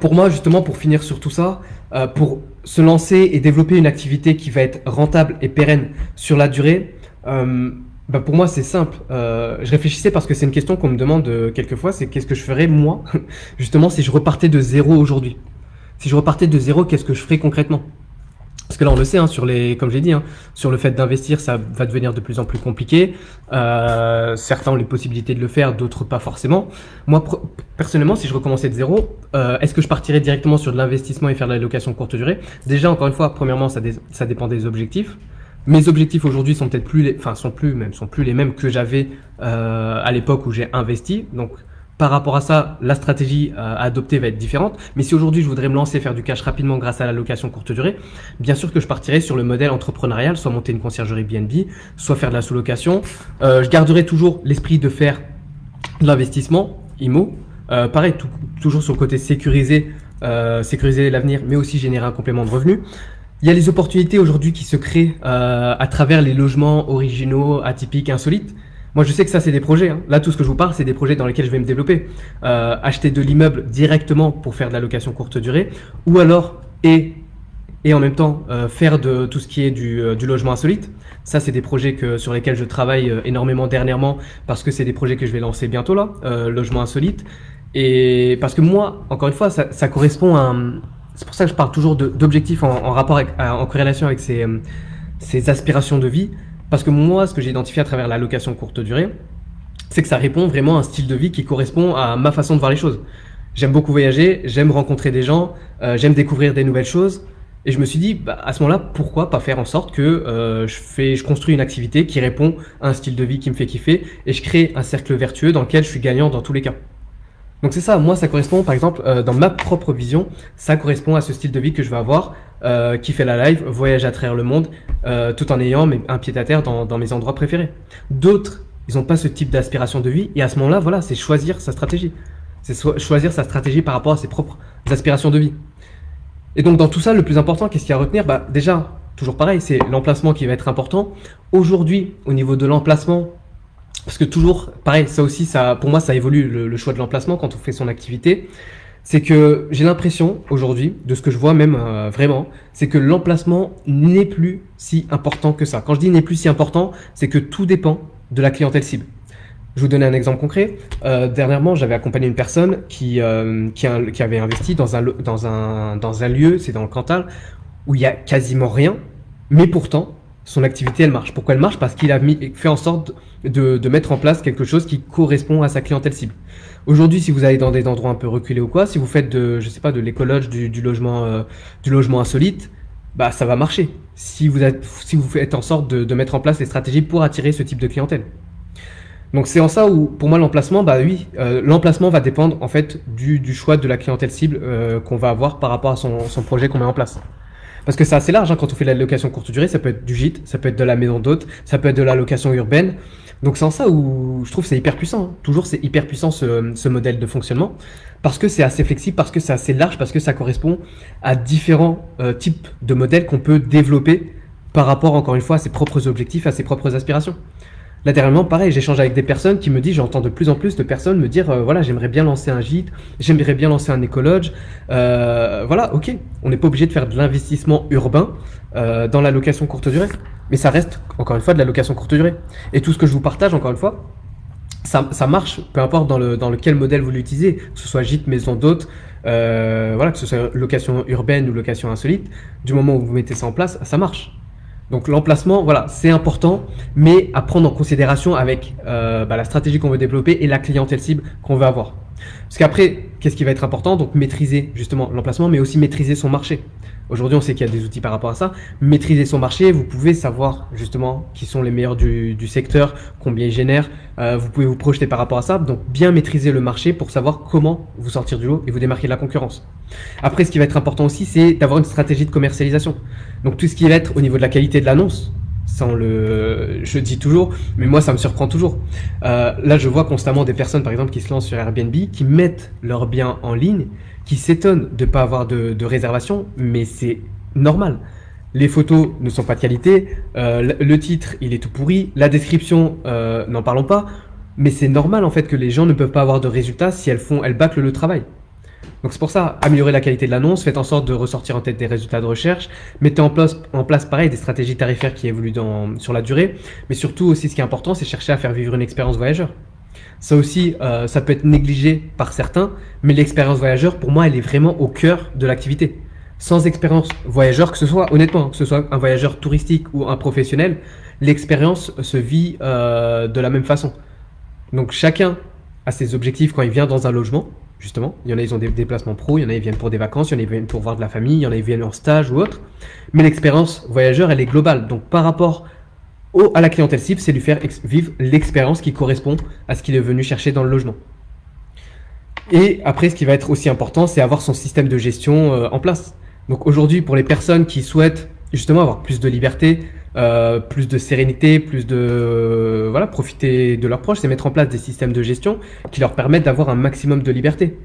pour moi, justement, pour finir sur tout ça, pour se lancer et développer une activité qui va être rentable et pérenne sur la durée, pour moi, c'est simple. Je réfléchissais parce que c'est une question qu'on me demande quelquefois, c'est qu'est-ce que je ferais moi, justement, si je repartais de zéro aujourd'hui. Si je repartais de zéro, qu'est-ce que je ferais concrètement? Parce que là, on le sait, comme j'ai dit, sur le fait d'investir, ça va devenir de plus en plus compliqué. Certains ont les possibilités de le faire, d'autres pas forcément. Moi, personnellement, si je recommençais de zéro, est-ce que je partirais directement sur de l'investissement et faire de la location courte durée? Déjà, encore une fois, premièrement, ça dépend des objectifs. Mes objectifs aujourd'hui sont peut-être sont plus les mêmes que j'avais à l'époque où j'ai investi. Donc, par rapport à ça, la stratégie à adopter va être différente. Mais si aujourd'hui je voudrais me lancer, faire du cash rapidement grâce à la location courte durée, bien sûr que je partirais sur le modèle entrepreneurial, soit monter une conciergerie BNB, soit faire de la sous-location. Je garderai toujours l'esprit de faire de l'investissement, IMO. Pareil, toujours sur le côté sécuriser l'avenir, mais aussi générer un complément de revenus. Il y a les opportunités aujourd'hui qui se créent à travers les logements originaux, atypiques, insolites. Moi, je sais que ça, c'est des projets. Là, tout ce que je vous parle, c'est des projets dans lesquels je vais me développer. Acheter de l'immeuble directement pour faire de la location courte durée, ou alors, et en même temps, faire de tout ce qui est du logement insolite. Ça, c'est des projets sur lesquels je travaille énormément dernièrement, parce que c'est des projets que je vais lancer bientôt là, logement insolite. Et parce que moi, encore une fois, ça correspond à c'est pour ça que je parle toujours d'objectifs en rapport en corrélation avec ces aspirations de vie. Parce que moi, ce que j'ai identifié à travers la location courte durée, c'est que ça répond vraiment à un style de vie qui correspond à ma façon de voir les choses. J'aime beaucoup voyager, j'aime rencontrer des gens, j'aime découvrir des nouvelles choses. Et je me suis dit, à ce moment-là, pourquoi pas faire en sorte que je construis une activité qui répond à un style de vie qui me fait kiffer et je crée un cercle vertueux dans lequel je suis gagnant dans tous les cas. Donc c'est ça, moi ça correspond par exemple dans ma propre vision, ça correspond à ce style de vie que je vais avoir, qui fait la live, voyage à travers le monde, tout en ayant un pied à terre dans mes endroits préférés. D'autres, ils n'ont pas ce type d'aspiration de vie et à ce moment-là, voilà, c'est choisir sa stratégie. C'est choisir sa stratégie par rapport à ses propres aspirations de vie. Et donc dans tout ça, le plus important, qu'est-ce qu'il y a à retenir? Bah déjà, toujours pareil, c'est l'emplacement qui va être important. Aujourd'hui, au niveau de l'emplacement, parce que toujours, pareil, ça aussi, pour moi, ça évolue le choix de l'emplacement quand on fait son activité. C'est que j'ai l'impression aujourd'hui, de ce que je vois même vraiment, c'est que l'emplacement n'est plus si important que ça. Quand je dis n'est plus si important, c'est que tout dépend de la clientèle cible. Je vais vous donner un exemple concret. Dernièrement, j'avais accompagné une personne qui avait investi dans un lieu, c'est dans le Cantal, où il y a quasiment rien, mais pourtant, son activité, elle marche. Pourquoi elle marche? Parce qu'il a fait en sorte de mettre en place quelque chose qui correspond à sa clientèle cible. Aujourd'hui, si vous allez dans des endroits un peu reculés ou quoi, si vous faites je sais pas, de l'écologe, du logement insolite, bah, ça va marcher. Si vous faites en sorte de mettre en place des stratégies pour attirer ce type de clientèle. Donc c'est en ça où, pour moi, l'emplacement, bah oui, l'emplacement va dépendre en fait du choix de la clientèle cible qu'on va avoir par rapport à son projet qu'on met en place. Parce que c'est assez large, hein, quand on fait de la location courte durée, ça peut être du gîte, ça peut être de la maison d'hôte, ça peut être de la location urbaine. Donc c'est en ça où je trouve que c'est hyper puissant. Hein. Toujours c'est hyper puissant ce modèle de fonctionnement, parce que c'est assez flexible, parce que c'est assez large, parce que ça correspond à différents types de modèles qu'on peut développer par rapport, encore une fois, à ses propres objectifs, à ses propres aspirations. Là, dernièrement, pareil, j'échange avec des personnes qui me disent, j'entends de plus en plus de personnes me dire, voilà, j'aimerais bien lancer un gîte, j'aimerais bien lancer un écologe. Voilà, ok, on n'est pas obligé de faire de l'investissement urbain dans la location courte durée, mais ça reste, encore une fois, de la location courte durée. Et tout ce que je vous partage, encore une fois, ça marche, peu importe dans lequel modèle vous l'utilisez, que ce soit gîte, maison d'hôte, voilà, que ce soit location urbaine ou location insolite, du moment où vous mettez ça en place, ça marche. Donc l'emplacement, voilà, c'est important, mais à prendre en considération avec la stratégie qu'on veut développer et la clientèle cible qu'on veut avoir. Parce qu'après, qu'est-ce qui va être important? Donc maîtriser justement l'emplacement, mais aussi maîtriser son marché. Aujourd'hui, on sait qu'il y a des outils par rapport à ça. Maîtriser son marché, vous pouvez savoir justement qui sont les meilleurs du secteur, combien ils génèrent. Vous pouvez vous projeter par rapport à ça. Donc bien maîtriser le marché pour savoir comment vous sortir du lot et vous démarquer de la concurrence. Après, ce qui va être important aussi, c'est d'avoir une stratégie de commercialisation. Donc tout ce qui va être au niveau de la qualité de l'annonce, je dis toujours, mais moi ça me surprend toujours. Là, je vois constamment des personnes, par exemple, qui se lancent sur Airbnb, qui mettent leurs biens en ligne, qui s'étonnent de ne pas avoir de réservation, mais c'est normal. Les photos ne sont pas de qualité, le titre il est tout pourri, la description n'en parlons pas, mais c'est normal en fait que les gens ne peuvent pas avoir de résultats si elles bâclent le travail. Donc c'est pour ça, améliorer la qualité de l'annonce, faites en sorte de ressortir en tête des résultats de recherche, mettez en place pareil des stratégies tarifaires qui évoluent sur la durée, mais surtout aussi ce qui est important, c'est chercher à faire vivre une expérience voyageur. Ça aussi, ça peut être négligé par certains, mais l'expérience voyageur, pour moi, elle est vraiment au cœur de l'activité. Sans expérience voyageur, que ce soit, honnêtement, que ce soit un voyageur touristique ou un professionnel, l'expérience se vit de la même façon. Donc chacun a ses objectifs quand il vient dans un logement. Justement, il y en a, ils ont des déplacements pro, il y en a, ils viennent pour des vacances, il y en a, ils viennent pour voir de la famille, il y en a, ils viennent en stage ou autre. Mais l'expérience voyageur, elle est globale. Donc, par rapport à la clientèle cible, c'est lui faire vivre l'expérience qui correspond à ce qu'il est venu chercher dans le logement. Et après, ce qui va être aussi important, c'est avoir son système de gestion en place. Donc, aujourd'hui, pour les personnes qui souhaitent justement avoir plus de liberté, plus de sérénité, profiter de leurs proches, c'est mettre en place des systèmes de gestion qui leur permettent d'avoir un maximum de liberté.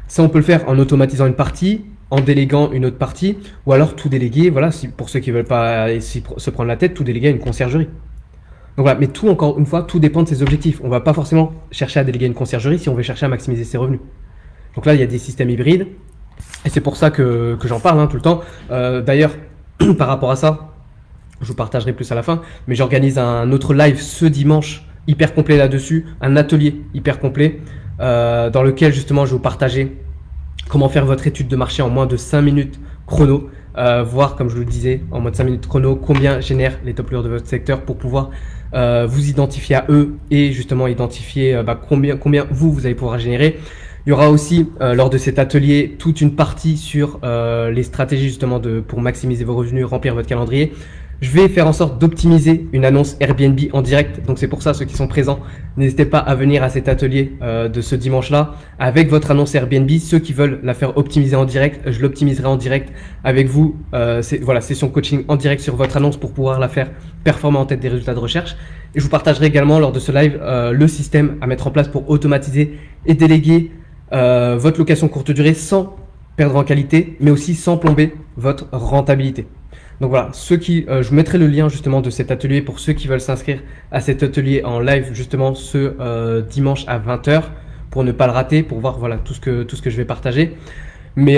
Ça, on peut le faire en automatisant une partie, en déléguant une autre partie, ou alors tout déléguer, voilà, pour ceux qui veulent pas se prendre la tête, tout déléguer à une conciergerie. Donc voilà, mais tout, encore une fois, tout dépend de ses objectifs. On va pas forcément chercher à déléguer une conciergerie si on veut chercher à maximiser ses revenus. Donc là, il y a des systèmes hybrides, et c'est pour ça que j'en parle tout le temps. D'ailleurs, par rapport à ça, je vous partagerai plus à la fin, mais j'organise un autre live ce dimanche, hyper complet là-dessus, un atelier hyper complet, dans lequel justement je vais vous partager comment faire votre étude de marché en moins de 5 minutes chrono, voir, comme je vous le disais, en moins de 5 minutes chrono, combien génèrent les top leaders de votre secteur pour pouvoir vous identifier à eux et justement identifier combien vous allez pouvoir générer. Il y aura aussi, lors de cet atelier, toute une partie sur les stratégies justement pour maximiser vos revenus, remplir votre calendrier. Je vais faire en sorte d'optimiser une annonce Airbnb en direct. Donc c'est pour ça, ceux qui sont présents, n'hésitez pas à venir à cet atelier de ce dimanche-là avec votre annonce Airbnb. Ceux qui veulent la faire optimiser en direct, je l'optimiserai en direct avec vous. Voilà, session coaching en direct sur votre annonce pour pouvoir la faire performer en tête des résultats de recherche. Et je vous partagerai également lors de ce live le système à mettre en place pour automatiser et déléguer votre location courte durée sans perdre en qualité, mais aussi sans plomber votre rentabilité. Donc voilà, je vous mettrai le lien justement de cet atelier pour ceux qui veulent s'inscrire à cet atelier en live justement ce dimanche à 20 h pour ne pas le rater, pour voir voilà tout ce que je vais partager. Mais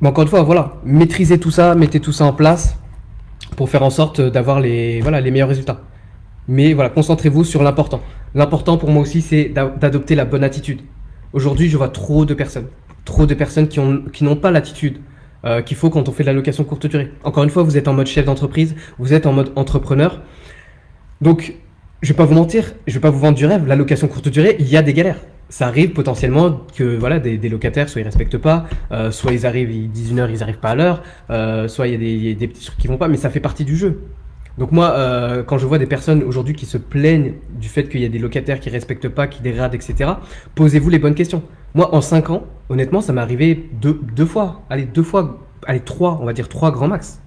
encore une fois, voilà, maîtrisez tout ça, mettez tout ça en place pour faire en sorte d'avoir les meilleurs résultats. Mais voilà, concentrez-vous sur l'important. L'important pour moi aussi, c'est d'adopter la bonne attitude. Aujourd'hui, je vois trop de personnes qui n'ont pas l'attitude qu'il faut quand on fait de la location courte durée. Encore une fois, vous êtes en mode chef d'entreprise, vous êtes en mode entrepreneur. Donc, je vais pas vous mentir, je vais pas vous vendre du rêve. La location courte durée, il y a des galères. Ça arrive potentiellement que voilà, des locataires, soit ils respectent pas, soit ils arrivent, ils disent une heure, ils arrivent pas à l'heure, soit il y a des petits trucs qui vont pas, mais ça fait partie du jeu. Donc moi, quand je vois des personnes aujourd'hui qui se plaignent du fait qu'il y a des locataires qui respectent pas, qui dégradent, etc., posez-vous les bonnes questions. Moi, en 5 ans, honnêtement, ça m'est arrivé deux fois, trois, on va dire 3 grands max.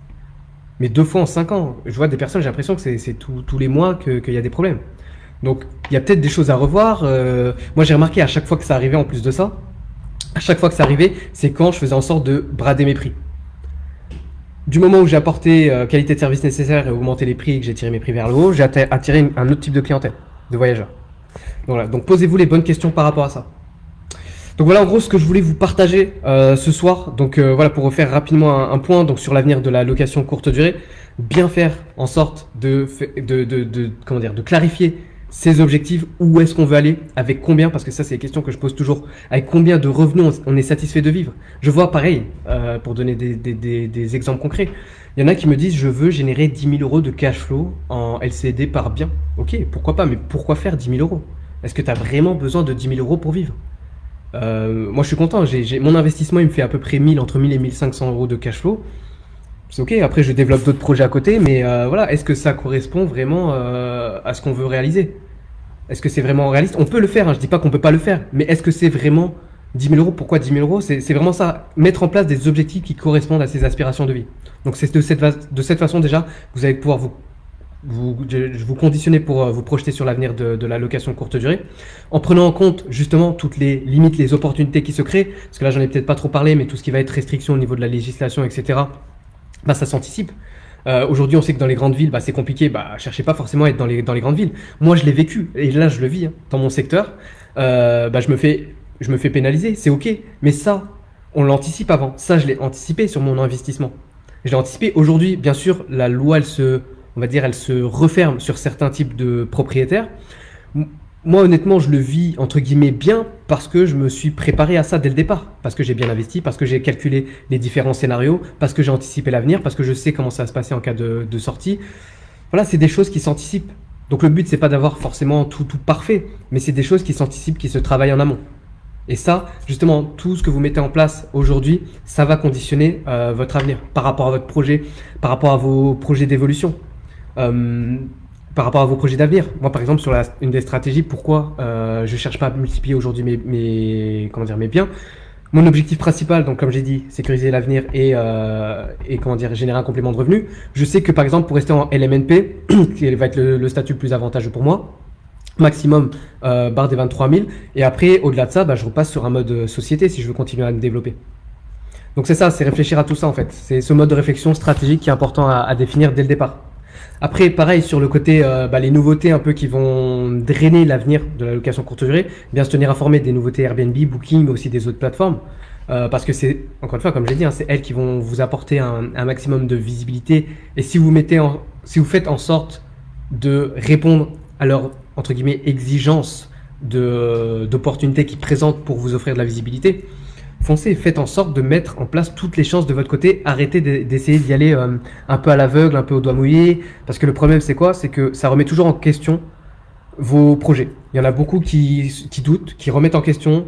Mais 2 fois en 5 ans. Je vois des personnes, j'ai l'impression que c'est tous les mois qu'il y a des problèmes. Donc, il y a peut-être des choses à revoir. Moi, j'ai remarqué à chaque fois que ça arrivait, en plus de ça, à chaque fois que ça arrivait, c'est quand je faisais en sorte de brader mes prix. Du moment où j'ai apporté qualité de service nécessaire et augmenté les prix et que j'ai tiré mes prix vers le haut, j'ai attiré un autre type de clientèle, de voyageurs. Donc, voilà. Donc posez-vous les bonnes questions par rapport à ça. Donc voilà en gros ce que je voulais vous partager ce soir. Donc voilà, pour refaire rapidement un point donc sur l'avenir de la location courte durée, bien faire en sorte de clarifier ses objectifs, où est-ce qu'on veut aller, avec combien, parce que ça c'est les questions que je pose toujours, avec combien de revenus on est satisfait de vivre. Je vois pareil, pour donner des exemples concrets, il y en a qui me disent je veux générer 10 000 € de cash flow en LCD par bien. Ok, pourquoi pas, mais pourquoi faire 10 000 €? Est-ce que tu as vraiment besoin de 10 000 € pour vivre? Moi je suis content, mon investissement il me fait à peu près entre 1000 et 1500 € de cash flow. C'est ok, après je développe d'autres projets à côté, mais voilà, est-ce que ça correspond vraiment à ce qu'on veut réaliser? Est-ce que c'est vraiment réaliste? On peut le faire, hein, je dis pas qu'on peut pas le faire, mais est-ce que c'est vraiment 10 000 €? Pourquoi 10 000 €? C'est vraiment ça, mettre en place des objectifs qui correspondent à ses aspirations de vie. Donc c'est de cette façon déjà, vous allez pouvoir vous conditionner pour vous projeter sur l'avenir de la location courte durée, en prenant en compte justement toutes les limites, les opportunités qui se créent, parce que là j'en ai peut-être pas trop parlé, mais tout ce qui va être restriction au niveau de la législation, etc., bah, ça s'anticipe. Aujourd'hui, on sait que dans les grandes villes, bah, c'est compliqué. Bah, cherchez pas forcément à être dans les grandes villes. Moi, je l'ai vécu et là, je le vis hein, dans mon secteur. Bah, je me fais pénaliser. C'est ok, mais ça, on l'anticipe avant. Ça, je l'ai anticipé sur mon investissement. Je l'ai anticipé. Aujourd'hui, bien sûr, la loi, elle se referme sur certains types de propriétaires. Moi, honnêtement, je le vis entre guillemets bien parce que je me suis préparé à ça dès le départ, parce que j'ai bien investi, parce que j'ai calculé les différents scénarios, parce que j'ai anticipé l'avenir, parce que je sais comment ça va se passer en cas de sortie. Voilà, c'est des choses qui s'anticipent. Donc le but, c'est pas d'avoir forcément tout parfait, mais c'est des choses qui s'anticipent, qui se travaillent en amont. Et ça, justement, tout ce que vous mettez en place aujourd'hui, ça va conditionner votre avenir par rapport à votre projet, par rapport à vos projets d'évolution. Par rapport à vos projets d'avenir. Moi, par exemple, sur une des stratégies, pourquoi je cherche pas à multiplier aujourd'hui mes biens. Mon objectif principal, donc comme j'ai dit, sécuriser l'avenir et générer un complément de revenus. Je sais que par exemple, pour rester en LMNP, qui va être le statut le plus avantageux pour moi, maximum barre des 23 000. Et après, au-delà de ça, bah, je repasse sur un mode société si je veux continuer à me développer. Donc c'est ça, c'est réfléchir à tout ça en fait. C'est ce mode de réflexion stratégique qui est important à définir dès le départ. Après, pareil, sur le côté, les nouveautés un peu qui vont drainer l'avenir de la location courte durée, bien se tenir informé des nouveautés Airbnb, Booking, mais aussi des autres plateformes. Parce que c'est, encore une fois, comme je l'ai dit, hein, c'est elles qui vont vous apporter un maximum de visibilité. Et si vous faites en sorte de répondre à leurs, entre guillemets, exigences d'opportunités qu'ils présentent pour vous offrir de la visibilité, foncez, faites en sorte de mettre en place toutes les chances de votre côté. Arrêtez d'essayer d'y aller un peu à l'aveugle, un peu au doigt mouillé. Parce que le problème, c'est quoi? C'est que ça remet toujours en question vos projets. Il y en a beaucoup qui doutent, qui remettent en question,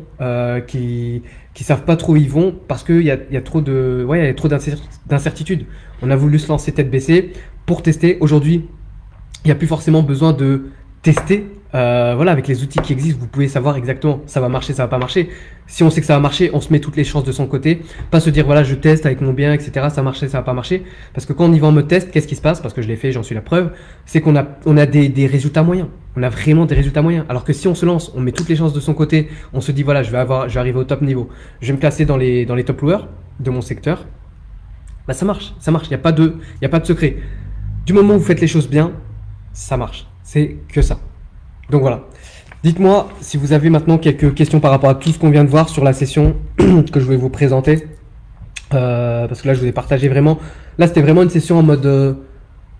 qui savent pas trop où ils vont parce qu'il y a trop d'incertitudes. On a voulu se lancer tête baissée. pour tester. Aujourd'hui, il n'y a plus forcément besoin de tester. Voilà, avec les outils qui existent, vous pouvez savoir exactement ça va marcher, ça va pas marcher. Si on sait que ça va marcher, on se met toutes les chances de son côté. Pas se dire voilà, je teste avec mon bien, etc. Ça marche, ça va pas marcher. Parce que quand on y va en mode test, qu'est-ce qui se passe? Parce que je l'ai fait, j'en suis la preuve. C'est qu'on a des résultats moyens. On a vraiment des résultats moyens. Alors que si on se lance, on met toutes les chances de son côté, on se dit voilà, je vais arriver au top niveau, je vais me classer dans les top loueurs de mon secteur. Bah ça marche. Il n'y a pas de secret. Du moment où vous faites les choses bien, ça marche. C'est que ça. Donc voilà. Dites-moi si vous avez maintenant quelques questions par rapport à tout ce qu'on vient de voir sur la session que je vais vous présenter. Parce que là, je vous ai partagé vraiment. Là, c'était vraiment une session en mode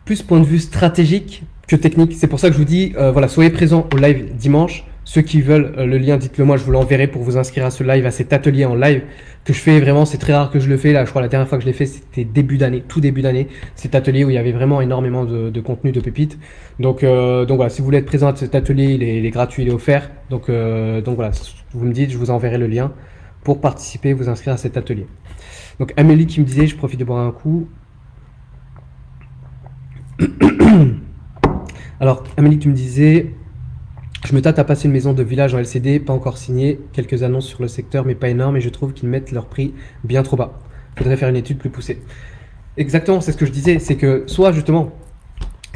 plus point de vue stratégique que technique. C'est pour ça que je vous dis, voilà, soyez présents au live dimanche. Ceux qui veulent le lien, dites-le moi, je vous l'enverrai pour vous inscrire à ce live, à cet atelier en live que je fais vraiment. C'est très rare que je le fais. Là, je crois la dernière fois que je l'ai fait, c'était début d'année, tout début d'année. Cet atelier où il y avait vraiment énormément de contenu, de pépites. Donc voilà, si vous voulez être présent à cet atelier, il est gratuit, il est offert. Donc voilà, vous me dites, je vous enverrai le lien pour participer, vous inscrire à cet atelier. Donc Amélie qui me disait, je profite de boire un coup. Alors Amélie, tu me disais, je me tâte à passer une maison de village en LCD, pas encore signée, quelques annonces sur le secteur mais pas énormes et je trouve qu'ils mettent leur prix bien trop bas. Faudrait faire une étude plus poussée. Exactement, c'est ce que je disais, c'est que soit justement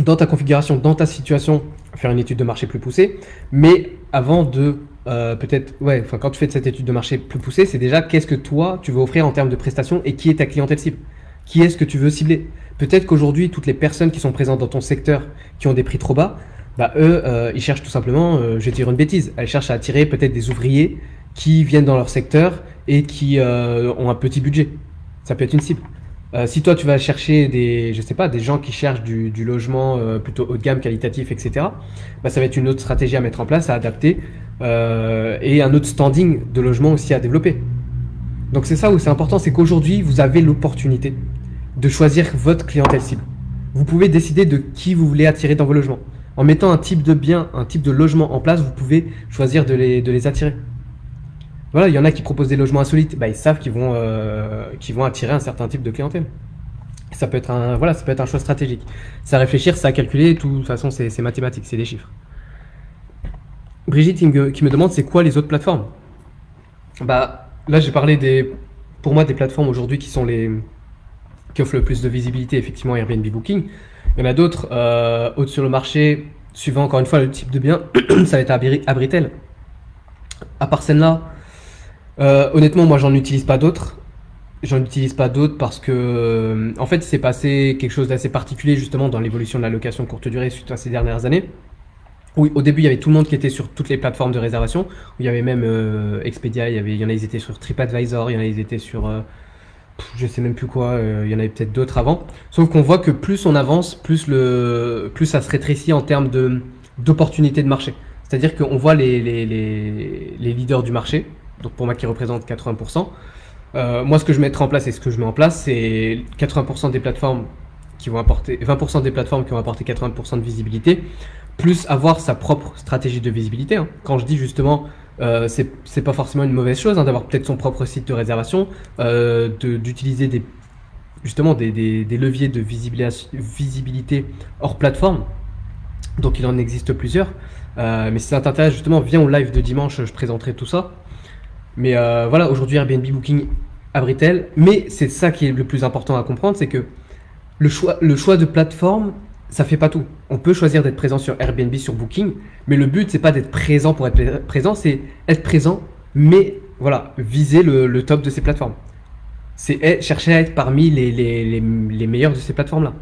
dans ta configuration, dans ta situation, faire une étude de marché plus poussée, mais avant de peut-être, quand tu fais cette étude de marché plus poussée, c'est déjà qu'est-ce que toi tu veux offrir en termes de prestations et qui est ta clientèle cible. Qui est-ce que tu veux cibler? Peut-être qu'aujourd'hui, toutes les personnes qui sont présentes dans ton secteur, qui ont des prix trop bas, bah eux, ils cherchent tout simplement, je vais dire une bêtise, elles cherchent à attirer peut-être des ouvriers qui viennent dans leur secteur et qui ont un petit budget. Ça peut être une cible. Si toi tu vas chercher des gens qui cherchent du logement plutôt haut de gamme, qualitatif, etc., bah, ça va être une autre stratégie à mettre en place, à adapter, et un autre standing de logement aussi à développer. Donc c'est ça où c'est important, c'est qu'aujourd'hui vous avez l'opportunité de choisir votre clientèle cible. Vous pouvez décider de qui vous voulez attirer dans vos logements. En mettant un type de bien, un type de logement en place, vous pouvez choisir de les attirer. Voilà, il y en a qui proposent des logements insolites, bah, ils savent qu'ils vont attirer un certain type de clientèle. Ça peut être un choix stratégique. C'est à réfléchir, c'est à calculer, de toute façon c'est mathématique, c'est des chiffres. Brigitte qui me demande c'est quoi les autres plateformes. Bah là j'ai parlé pour moi des plateformes aujourd'hui qui offrent le plus de visibilité, effectivement Airbnb, Booking. Il y en a d'autres autres sur le marché, suivant encore une fois le type de bien, ça va être Abritel. À part celle-là, honnêtement, moi j'en utilise pas d'autres. J'en utilise pas d'autres parce que, en fait, il s'est passé quelque chose d'assez particulier justement dans l'évolution de la location courte durée suite à ces dernières années. Oui, au début, il y avait tout le monde qui était sur toutes les plateformes de réservation. Où il y avait même Expedia, il y en a, ils étaient sur TripAdvisor, il y en a, ils étaient sur je sais même plus quoi, il y en avait peut-être d'autres avant. Sauf qu'on voit que plus on avance, plus ça se rétrécit en termes d'opportunités de marché. C'est-à-dire qu'on voit les leaders du marché, donc pour moi qui représentent 80%. Moi, ce que je mettrai en place et ce que je mets en place, c'est 80% des plateformes qui vont apporter 20% des plateformes qui vont apporter 80% de visibilité, plus avoir sa propre stratégie de visibilité. Hein. Quand je dis justement, c'est pas forcément une mauvaise chose hein, d'avoir peut-être son propre site de réservation, d'utiliser des leviers de visibilité hors plateforme. Donc il en existe plusieurs. Mais si ça t'intéresse justement, viens au live de dimanche, je présenterai tout ça. Mais voilà, aujourd'hui Airbnb, Booking, Abritel. Mais c'est ça qui est le plus important à comprendre, c'est que le choix de plateforme, ça fait pas tout. On peut choisir d'être présent sur Airbnb, sur Booking, mais le but c'est pas d'être présent pour être présent, c'est être présent, mais voilà, viser le top de ces plateformes. C'est chercher à être parmi les meilleurs de ces plateformes-là.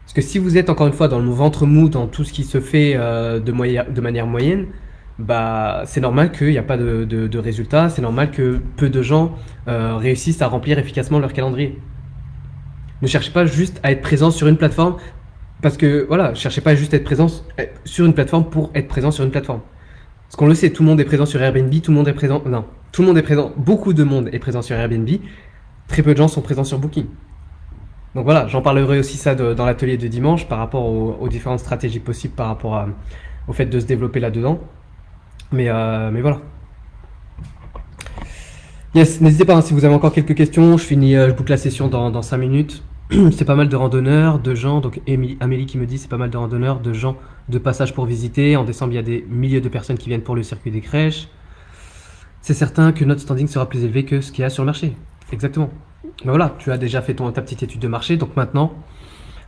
Parce que si vous êtes encore une fois dans le ventre mou, dans tout ce qui se fait de manière moyenne, bah c'est normal qu'il n'y a pas de résultats, c'est normal que peu de gens réussissent à remplir efficacement leur calendrier. Ne cherchez pas juste à être présent sur une plateforme, parce que voilà, cherchez pas juste à être présent sur une plateforme pour être présent sur une plateforme. Parce qu'on le sait, tout le monde est présent sur Airbnb, tout le monde est présent, non, tout le monde est présent, beaucoup de monde est présent sur Airbnb, très peu de gens sont présents sur Booking. Donc voilà, j'en parlerai aussi ça dans l'atelier de dimanche par rapport aux différentes stratégies possibles par rapport au fait de se développer là-dedans. Mais voilà. Yes, n'hésitez pas hein, si vous avez encore quelques questions. Je boucle la session dans 5 minutes. C'est pas mal de randonneurs, de gens, donc Amélie qui me dit c'est pas mal de randonneurs, de gens de passage pour visiter. En décembre, il y a des milliers de personnes qui viennent pour le circuit des crèches. C'est certain que notre standing sera plus élevé que ce qu'il y a sur le marché. Exactement. Ben voilà, tu as déjà fait ta petite étude de marché, donc maintenant,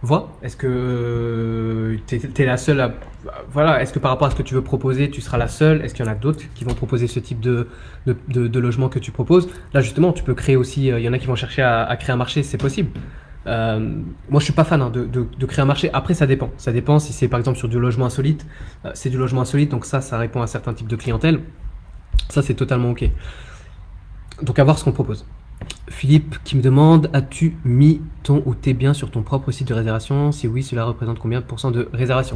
vois, est-ce que tu es la seule à... Voilà, est-ce que par rapport à ce que tu veux proposer, tu seras la seule? Est-ce qu'il y en a d'autres qui vont proposer ce type de logement que tu proposes? Là, justement, tu peux créer aussi... Il y en a qui vont chercher à créer un marché, c'est possible. Moi, je suis pas fan hein, de créer un marché. Après, ça dépend. Ça dépend si c'est par exemple sur du logement insolite. C'est du logement insolite, donc ça répond à un certain type de clientèle. Ça, c'est totalement OK. Donc, à voir ce qu'on propose. Philippe qui me demande, as-tu mis ton ou tes biens sur ton propre site de réservation? Si oui, cela représente combien de pourcents de réservation?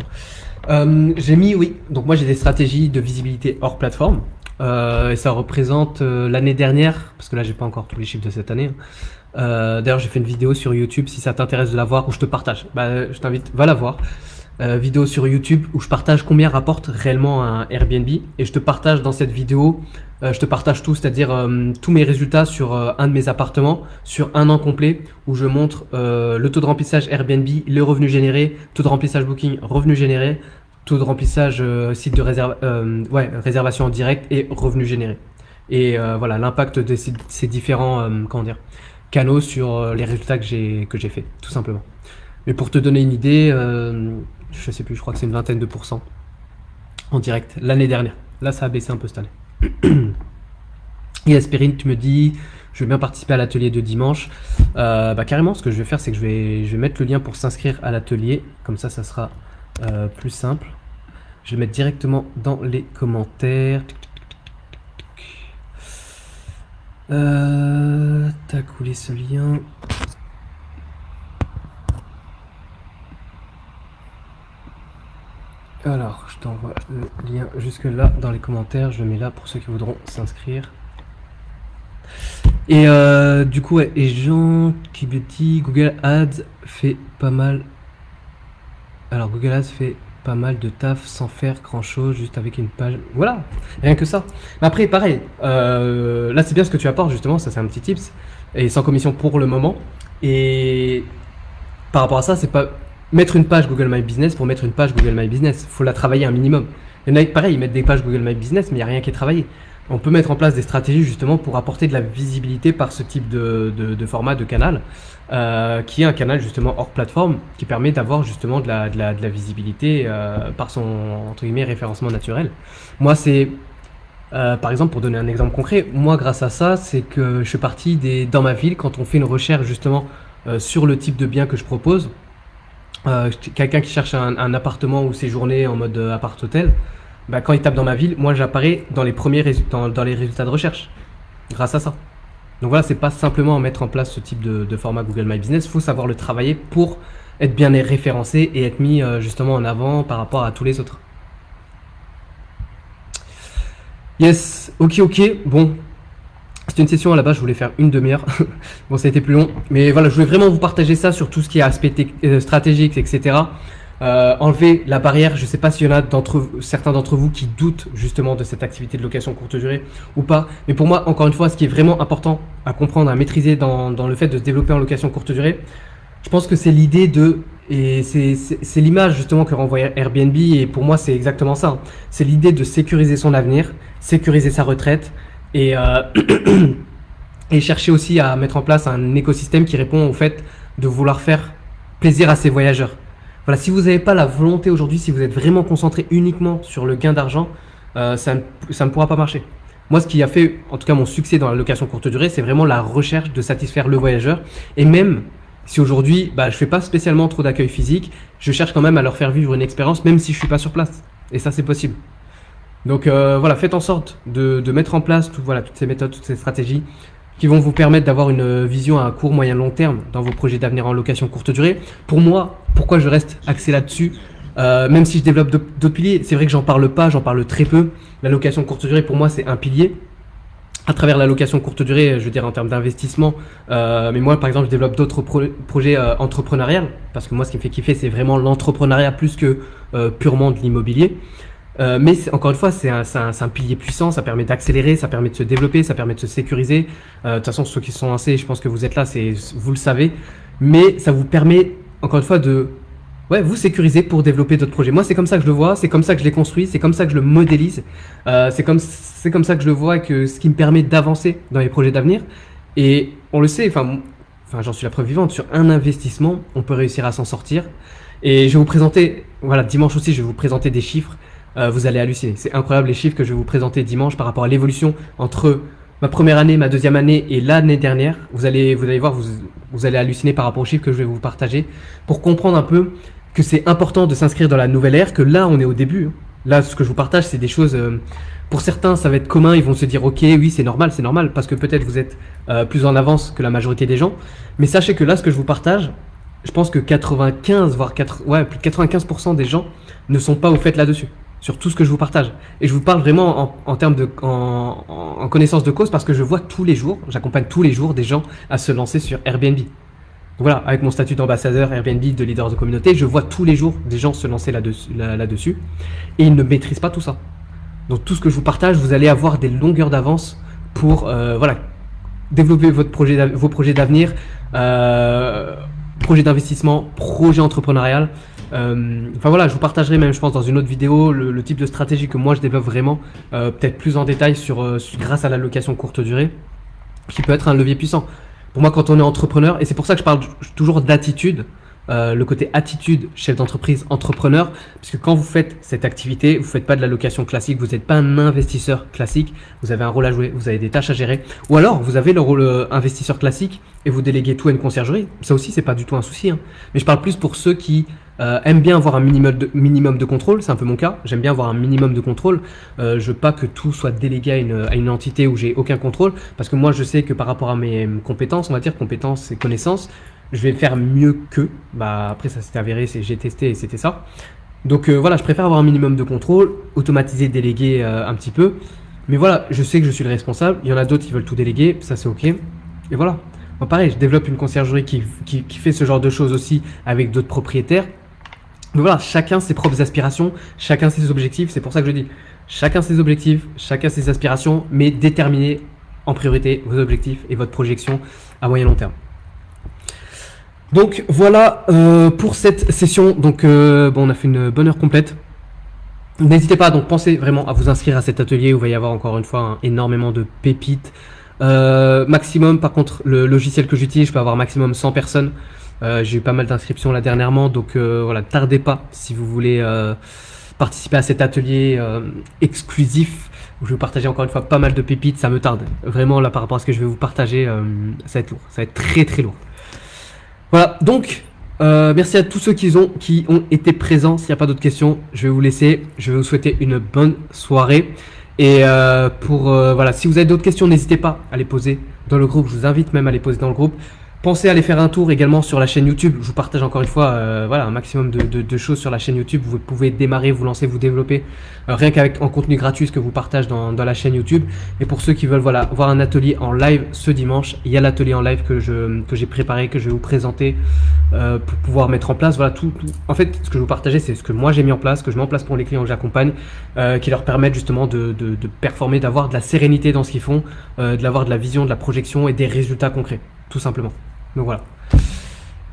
J'ai mis oui. Donc moi j'ai des stratégies de visibilité hors plateforme. Et ça représente l'année dernière, parce que là j'ai pas encore tous les chiffres de cette année. D'ailleurs j'ai fait une vidéo sur YouTube, si ça t'intéresse de la voir, où je te partage. Je t'invite, va la voir. Vidéo sur YouTube où je partage combien rapporte réellement un Airbnb, et je te partage dans cette vidéo, je te partage tout, c'est-à-dire tous mes résultats sur un de mes appartements sur un an complet, où je montre le taux de remplissage Airbnb, les revenus générés, taux de remplissage Booking, revenus générés, taux de remplissage site de réservation en direct et revenus générés. Et voilà l'impact de ces différents canaux sur les résultats que j'ai fait, tout simplement. Mais pour te donner une idée, je sais plus, je crois que c'est une vingtaine de pourcents en direct l'année dernière. Là, ça a baissé un peu cette année. Et Aspirine, tu me dis, je vais bien participer à l'atelier de dimanche. Carrément, ce que je vais faire, c'est que je vais mettre le lien pour s'inscrire à l'atelier. Comme ça sera plus simple. Je vais le mettre directement dans les commentaires. T'as coulé ce lien. Alors, je t'envoie le lien jusque là dans les commentaires. Je le mets là pour ceux qui voudront s'inscrire. Et du coup, ouais, et Jean qui me dit Google Ads fait pas mal. Alors, Google Ads fait pas mal de taf sans faire grand chose, juste avec une page. Voilà, rien que ça. Mais après, pareil, là c'est bien ce que tu apportes justement, ça c'est un petit tips. Et sans commission pour le moment. Et par rapport à ça, c'est pas mettre une page Google My Business pour mettre une page Google My Business. Il faut la travailler un minimum. Il y en a pareil, ils mettent des pages Google My Business, mais il n'y a rien qui est travaillé. On peut mettre en place des stratégies justement pour apporter de la visibilité par ce type de format de canal, qui est un canal justement hors plateforme, qui permet d'avoir justement de la visibilité par son entre guillemets référencement naturel. Moi c'est par exemple, pour donner un exemple concret, moi grâce à ça, c'est que je suis parti dans ma ville, quand on fait une recherche justement sur le type de bien que je propose, quelqu'un qui cherche un appartement ou séjourner en mode appart-hôtel, quand il tape dans ma ville, moi j'apparais dans les premiers dans les résultats de recherche, grâce à ça. Donc voilà, c'est pas simplement mettre en place ce type de format Google My Business, il faut savoir le travailler pour être bien référencé et être mis justement en avant par rapport à tous les autres. Yes, ok, bon. C'était une session à la base, je voulais faire une demi-heure. Bon, ça a été plus long. Mais voilà, je voulais vraiment vous partager ça sur tout ce qui est aspect stratégique, etc. Enlever la barrière. Je ne sais pas s'il y en a certains d'entre vous qui doutent justement de cette activité de location courte durée ou pas. Mais pour moi, encore une fois, ce qui est vraiment important à comprendre, à maîtriser dans le fait de se développer en location courte durée, je pense que c'est l'idée et c'est l'image justement que renvoie Airbnb, et pour moi c'est exactement ça. C'est l'idée de sécuriser son avenir, sécuriser sa retraite, et chercher aussi à mettre en place un écosystème qui répond au fait de vouloir faire plaisir à ses voyageurs. Voilà, si vous n'avez pas la volonté aujourd'hui, si vous êtes vraiment concentré uniquement sur le gain d'argent, ça ne pourra pas marcher. Moi, ce qui a fait en tout cas mon succès dans la location courte durée, c'est vraiment la recherche de satisfaire le voyageur. Et même si aujourd'hui je fais pas spécialement trop d'accueil physique, je cherche quand même à leur faire vivre une expérience même si je suis pas sur place. Et ça c'est possible. Donc voilà, faites en sorte de mettre en place toutes ces méthodes, toutes ces stratégies qui vont vous permettre d'avoir une vision à court, moyen, long terme dans vos projets d'avenir en location courte durée. Pour moi, pourquoi je reste axé là-dessus, même si je développe d'autres piliers, c'est vrai que j'en parle très peu. La location courte durée pour moi c'est un pilier. À travers la location courte durée, je veux dire en termes d'investissement, mais moi par exemple je développe d'autres projets entrepreneuriales, parce que moi ce qui me fait kiffer c'est vraiment l'entrepreneuriat plus que purement de l'immobilier. Mais encore une fois c'est un pilier puissant, ça permet d'accélérer, ça permet de se développer, ça permet de se sécuriser. De toute façon ceux qui sont lancés, je pense que vous êtes là, vous le savez. mais ça vous permet, encore une fois, de vous sécuriser pour développer d'autres projets. Moi, c'est comme ça que je le vois, c'est comme ça que je l'ai construit, c'est comme ça que je le modélise, c'est comme ça que je le vois, que ce qui me permet d'avancer dans les projets d'avenir. Et on le sait, enfin j'en suis la preuve vivante, sur un investissement, on peut réussir à s'en sortir. Et je vais vous présenter, voilà, dimanche aussi, je vais vous présenter des chiffres, vous allez halluciner. C'est incroyable les chiffres que je vais vous présenter dimanche par rapport à l'évolution entre ma première année, ma deuxième année et l'année dernière. Vous allez voir, vous allez halluciner par rapport aux chiffres que je vais vous partager pour comprendre un peu que c'est important de s'inscrire dans la nouvelle ère, que là on est au début. Là, ce que je vous partage, c'est des choses, pour certains ça va être commun, ils vont se dire ok, oui c'est normal, parce que peut-être vous êtes plus en avance que la majorité des gens. Mais sachez que là, ce que je vous partage, je pense que 95, voire plus de 95% des gens ne sont pas au fait là-dessus, sur tout ce que je vous partage. Et je vous parle vraiment en termes en connaissance de cause, parce que je vois tous les jours, j'accompagne tous les jours des gens à se lancer sur Airbnb. Voilà, avec mon statut d'ambassadeur Airbnb, de leader de communauté, je vois tous les jours des gens se lancer là-dessus et ils ne maîtrisent pas tout ça. Donc tout ce que je vous partage, vous allez avoir des longueurs d'avance pour développer vos projets d'avenir, projets d'investissement, projets entrepreneurial. Enfin voilà, je vous partagerai même, je pense, dans une autre vidéo le type de stratégie que moi je développe vraiment, peut-être plus en détail grâce à la location courte durée, qui peut être un levier puissant. Pour moi, quand on est entrepreneur, et c'est pour ça que je parle toujours d'attitude, le côté attitude, chef d'entreprise, entrepreneur, parce que quand vous faites cette activité, vous faites pas de la location classique, vous n'êtes pas un investisseur classique, vous avez un rôle à jouer, vous avez des tâches à gérer, ou alors vous avez le rôle investisseur classique et vous déléguez tout à une conciergerie. Ça aussi, c'est pas du tout un souci, hein. Mais je parle plus pour ceux qui aiment bien avoir un minimum de contrôle, c'est un peu mon cas, j'aime bien avoir un minimum de contrôle, je veux pas que tout soit délégué à une entité où j'ai aucun contrôle, parce que moi je sais que par rapport à mes compétences, on va dire compétences et connaissances, je vais faire mieux qu'eux. Après ça s'est avéré, j'ai testé et c'était ça. Donc voilà, je préfère avoir un minimum de contrôle, automatiser, déléguer un petit peu, mais voilà, je sais que je suis le responsable, il y en a d'autres qui veulent tout déléguer, ça c'est ok, et voilà. Moi pareil, je développe une conciergerie qui fait ce genre de choses aussi avec d'autres propriétaires. Donc voilà, chacun ses propres aspirations, chacun ses objectifs. C'est pour ça que je dis, chacun ses objectifs, chacun ses aspirations, mais déterminez en priorité vos objectifs et votre projection à moyen long terme. Donc voilà pour cette session. Donc on a fait une bonne heure complète. N'hésitez pas, donc pensez vraiment à vous inscrire à cet atelier où il va y avoir encore une fois énormément de pépites. Maximum, par contre, le logiciel que j'utilise, je peux avoir maximum 100 personnes. J'ai eu pas mal d'inscriptions là dernièrement, donc voilà, tardez pas si vous voulez participer à cet atelier exclusif où je vais vous partager encore une fois pas mal de pépites. Ça me tarde vraiment là par rapport à ce que je vais vous partager, ça va être lourd, ça va être très très lourd. Voilà, donc merci à tous ceux qui ont été présents. S'il n'y a pas d'autres questions, je vais vous laisser. Je vais vous souhaiter une bonne soirée. Et voilà, si vous avez d'autres questions, n'hésitez pas à les poser dans le groupe. Je vous invite même à les poser dans le groupe. Pensez à aller faire un tour également sur la chaîne YouTube. Je vous partage encore une fois voilà, un maximum de choses sur la chaîne YouTube. Vous pouvez démarrer, vous lancer, vous développer rien qu'avec en contenu gratuit ce que vous partage dans la chaîne YouTube. Et pour ceux qui veulent voilà, voir un atelier en live ce dimanche, il y a l'atelier en live que j'ai préparé, que je vais vous présenter pour pouvoir mettre en place. Voilà, tout. En fait, ce que je vous partageais, c'est ce que moi j'ai mis en place, que je mets en place pour les clients que j'accompagne, qui leur permettent justement de performer, d'avoir de la sérénité dans ce qu'ils font, d'avoir de la vision, de la projection et des résultats concrets, tout simplement. Donc voilà.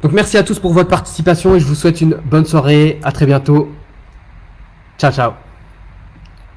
Donc merci à tous pour votre participation et je vous souhaite une bonne soirée. À très bientôt. Ciao, ciao.